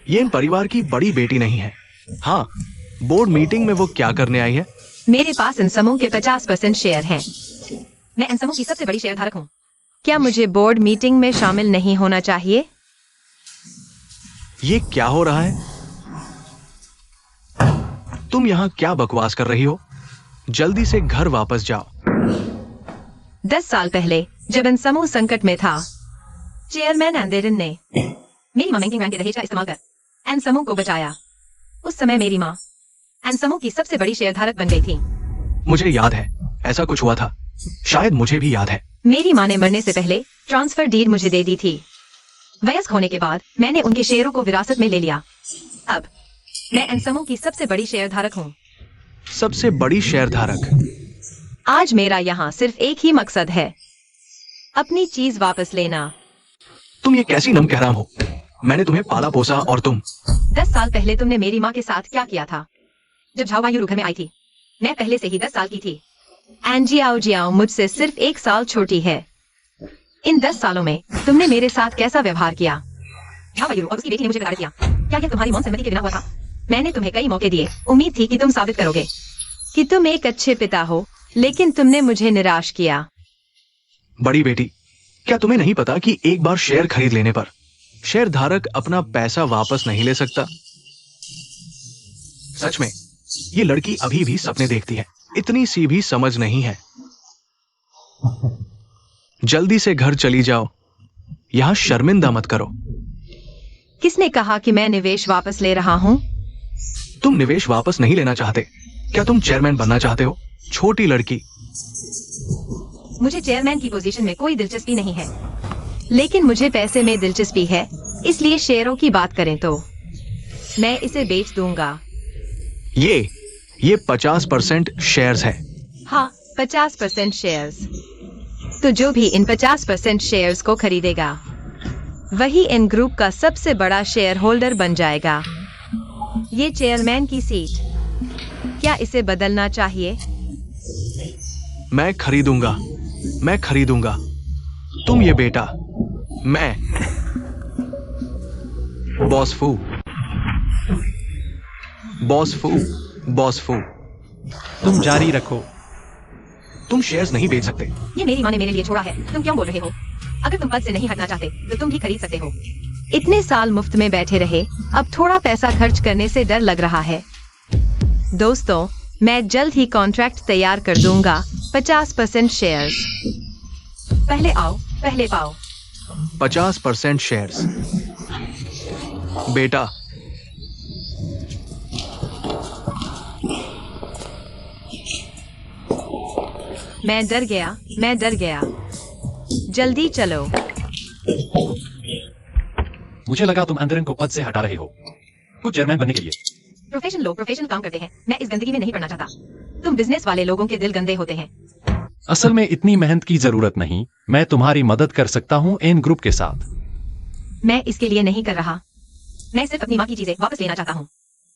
ये इन परिवार की बड़ी बेटी नहीं है। हाँ, बोर्ड मीटिंग में वो क्या करने आई है? मेरे पास एनसमो के 50% शेयर हैं। मैं एनसमो की सबसे बड़ी शेयर धारक हूँ। क्या मुझे बोर्ड मीटिंग में शामिल नहीं होना चाहिए? ये क्या हो रहा है? तुम यहां क्या बकवास कर रही हो? जल्दी से घर वापस जाओ। 10 साल पहले जब एनसमो संकट में था, चेयरमैन एंडेरन ने मेरी मां मेंग के दहेज का इस्तेमाल कर एनसमो को बचाया। उस समय मेरी मां एनसमो की सबसे बड़ी शेयरधारक बन गई थी। मुझे याद है, ऐसा कुछ हुआ था। शायद मुझे भी याद है। मेरी मां ने मरने से पहले ट्रांसफर डीड मुझे दे दी थी। वयस्क होने के बाद मैंने उनके शेयरों को विरासत में ले लिया। अब मैं एनसमो की सबसे बड़ी शेयरधारक हूँ। सबसे बड़ी शेयरधारक। आज मेरा यहाँ सिर्फ एक ही मकसद है, अपनी चीज वापस लेना। तुम ये कैसी नमकहराम हो? मैंने तुम्हें पाला पोसा और तुम 10 साल पहले तुमने मेरी माँ के साथ क्या किया था? जब झावायु घर में आई थी, मैं पहले से ही 10 साल की थी। एनजियाओ जियाओ मुझसे सिर्फ 1 साल छोटी है। इन 10 सालों में तुमने मेरे साथ कैसा व्यवहार किया? झावायु और उसकी बेटी ने मुझे प्रताड़ित किया। क्या यह तुम्हारी मौन सहमति के बिना हुआ था? मैंने तुम्हें कई मौके दिए, उम्मीद थी कि तुम साबित करोगे कि तुम एक अच्छे पिता हो, लेकिन तुमने मुझे निराश किया। बड़ी बेटी, क्या तुम्हें नहीं पता कि एक बार शेयर खरीद लेने पर शेयर धारक अपना पैसा वापस नहीं ले सकता? सच में ये लड़की अभी भी सपने देखती है, इतनी सी भी समझ नहीं है। जल्दी से घर चली जाओ, यहां शर्मिंदा मत करो। किसने कहा कि मैं निवेश वापस ले रहा हूँ? तुम निवेश वापस नहीं लेना चाहते? क्या तुम चेयरमैन बनना चाहते हो? छोटी लड़की। मुझे चेयरमैन की पोजीशन में कोई दिलचस्पी नहीं है, लेकिन मुझे पैसे में दिलचस्पी है, इसलिए शेयरों की बात करें तो मैं इसे बेच दूंगा। ये 50% शेयर्स है। हाँ, 50% शेयर्स। तो जो भी इन 50% शेयर्स को खरीदेगा वही इन ग्रुप का सबसे बड़ा शेयर होल्डर बन जाएगा। ये चेयरमैन की सीट, क्या इसे बदलना चाहिए? मैं खरीदूंगा। तुम ये बेटा, मैं बॉस फू। तुम जारी रखो। तुम शेयर्स नहीं बेच सकते। ये मेरी माँ ने मेरे लिए छोड़ा है, तुम क्यों बोल रहे हो? अगर तुम पद से नहीं हटना चाहते तो तुम भी खरीद सकते हो। इतने साल मुफ्त में बैठे रहे, अब थोड़ा पैसा खर्च करने से डर लग रहा है। दोस्तों, मैं जल्द ही कॉन्ट्रैक्ट तैयार कर दूंगा। 50% शेयर्स। पहले आओ पहले पाओ। 50% शेयर्स। बेटा, मैं डर गया। जल्दी चलो। मुझे लगा तुम अंदरन को पद से हटा रहे हो, कुछ चेयरमैन बनने के लिए। प्रोफेशनल काम करते हैं, मैं इस गंदगी में नहीं पड़ना चाहता। तुम बिजनेस वाले लोगों के दिल गंदे होते हैं। असल में इतनी मेहनत की जरूरत नहीं, मैं तुम्हारी मदद कर सकता हूँ एन ग्रुप के साथ। मैं इसके लिए नहीं कर रहा, मैं सिर्फ अपनी माँ की चीजें वापस लेना चाहता हूँ।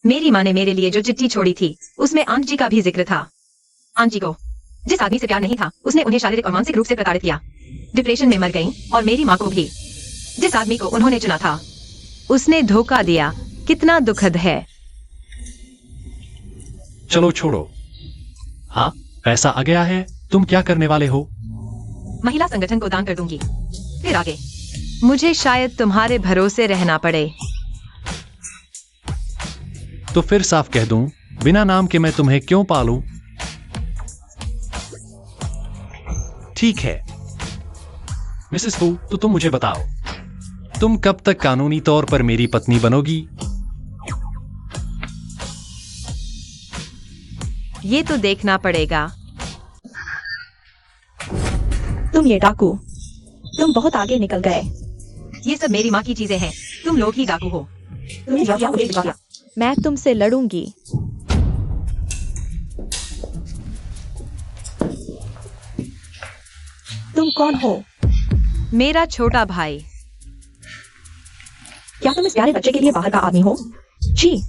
मेरी माँ ने मेरे लिए जो चिट्ठी छोड़ी थी उसमें आंटी का भी जिक्र था। आंटी को जिस आदमी से प्यार नहीं था उसने उन्हें शारीरिक और मानसिक रूप से प्रताड़ित किया, डिप्रेशन में मर गई, और मेरी माँ को भी। जिस आदमी को उन्होंने चुना था उसने धोखा दिया। कितना दुखद है। चलो छोड़ो। हाँ, पैसा आ गया है, तुम क्या करने वाले हो? महिला संगठन को दान कर दूंगी। फिर आगे मुझे शायद तुम्हारे भरोसे रहना पड़े। तो फिर साफ कह दूं, बिना नाम के मैं तुम्हें क्यों पालूं? ठीक है मिसेस फू, तो तुम मुझे बताओ, तुम कब तक कानूनी तौर पर मेरी पत्नी बनोगी? ये तो देखना पड़ेगा। तुम ये डाकू, तुम बहुत आगे निकल गए। ये सब मेरी माँ की चीजें हैं, तुम लोग ही डाकू हो। तुमने जॉर्जिया को भिजवा दिया। मैं तुमसे लड़ूंगी। तुम कौन हो? मेरा छोटा भाई। क्या तुम इस प्यारे बच्चे के लिए बाहर का आदमी हो? जी,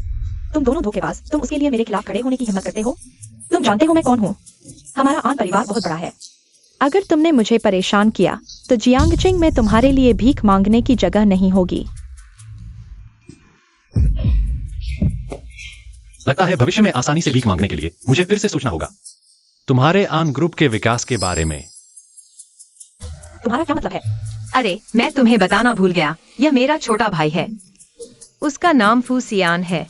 तुम दोनों धोखेबाज। तुम उसके लिए मेरे खिलाफ खड़े होने की हिम्मत करते हो? तुम जानते हो मैं कौन हूँ? हमारा आन परिवार बहुत बड़ा है। अगर तुमने मुझे परेशान किया तो जियांगचिंग में तुम्हारे लिए भीख मांगने की जगह नहीं होगी। लगता है भविष्य में आसानी से भीख मांगने के लिए मुझे फिर से सोचना होगा। तुम्हारे आन ग्रुप के विकास के बारे में तुम्हारा क्या मतलब है? अरे, मैं तुम्हें बताना भूल गया, यह मेरा छोटा भाई है। उसका नाम फूसियान है।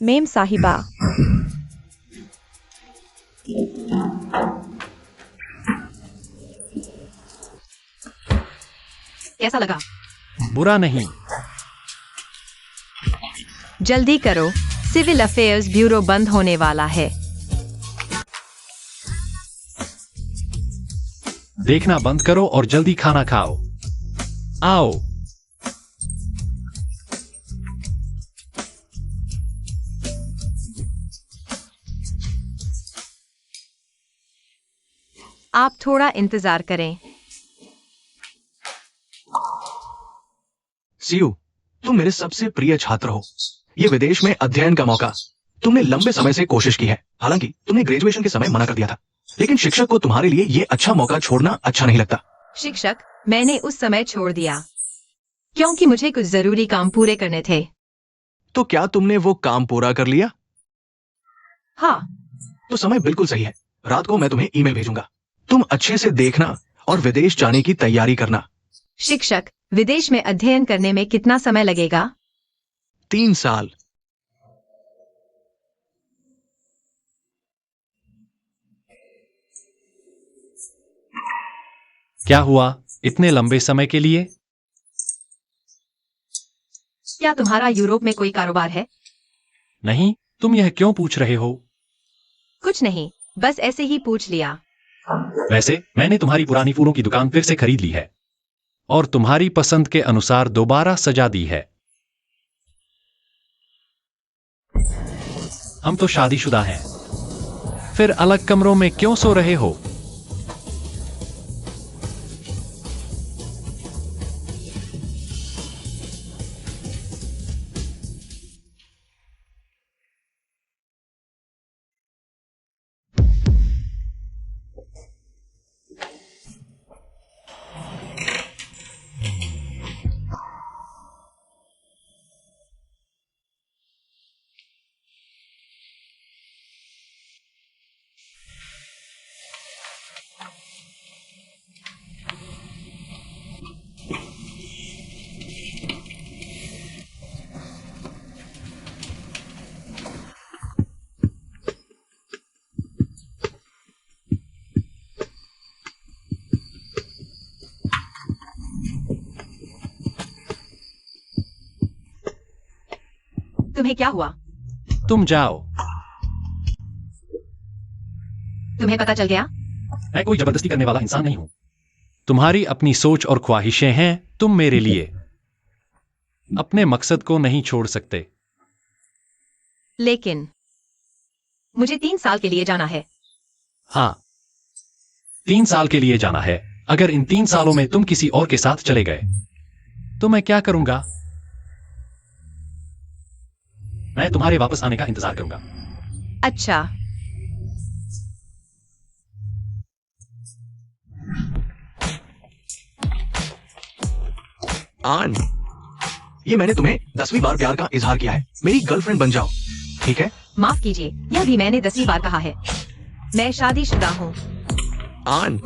मेम साहिबा, कैसा लगा? बुरा नहीं। जल्दी करो, सिविल अफेयर्स ब्यूरो बंद होने वाला है। देखना बंद करो और जल्दी खाना खाओ। आओ। आप थोड़ा इंतजार करें। सीयू, तुम मेरे सबसे प्रिय छात्र हो। ये विदेश में अध्ययन का मौका तुमने लंबे समय से कोशिश की है, हालांकि तुमने ग्रेजुएशन के समय मना कर दिया था। लेकिन शिक्षक को तुम्हारे लिए ये अच्छा मौका छोड़ना अच्छा नहीं लगता। शिक्षक, मैंने उस समय छोड़ दिया क्योंकि मुझे कुछ जरूरी काम पूरे करने थे। तो क्या तुमने वो काम पूरा कर लिया? हाँ। तो समय बिल्कुल सही है। रात को मैं तुम्हें ईमेल भेजूंगा। तुम अच्छे से देखना और विदेश जाने की तैयारी करना। शिक्षक, विदेश में अध्ययन करने में कितना समय लगेगा? 3 साल। क्या हुआ इतने लंबे समय के लिए? क्या तुम्हारा यूरोप में कोई कारोबार है? नहीं, तुम यह क्यों पूछ रहे हो? कुछ नहीं, बस ऐसे ही पूछ लिया। वैसे मैंने तुम्हारी पुरानी फूलों की दुकान फिर से खरीद ली है और तुम्हारी पसंद के अनुसार दोबारा सजा दी है। हम तो शादीशुदा हैं। फिर अलग कमरों में क्यों सो रहे हो? तुम्हें क्या हुआ? तुम जाओ। तुम्हें पता चल गया? मैं कोई जबरदस्ती करने वाला इंसान नहीं हूं। तुम्हारी अपनी सोच और ख्वाहिशें हैं। तुम मेरे लिए अपने मकसद को नहीं छोड़ सकते। लेकिन मुझे 3 साल के लिए जाना है। हाँ, 3 साल के लिए जाना है। अगर इन 3 सालों में तुम किसी और के साथ चले गए तो मैं क्या करूंगा? मैं तुम्हारे वापस आने का इंतजार करूंगा। अच्छा। आन, ये मैंने तुम्हें 10वीं बार प्यार का इजहार किया है। मेरी गर्लफ्रेंड बन जाओ, ठीक है? माफ कीजिए, यह भी मैंने 10वीं बार कहा है। मैं शादीशुदा हूँ। आन,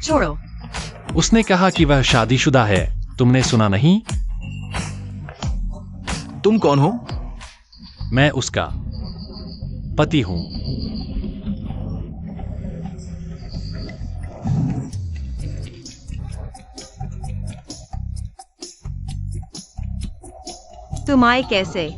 छोड़ो। उसने कहा कि वह शादीशुदा है। तुमने सुना नहीं? तुम कौन हो? मैं उसका पति हूं। तुम आए कैसे?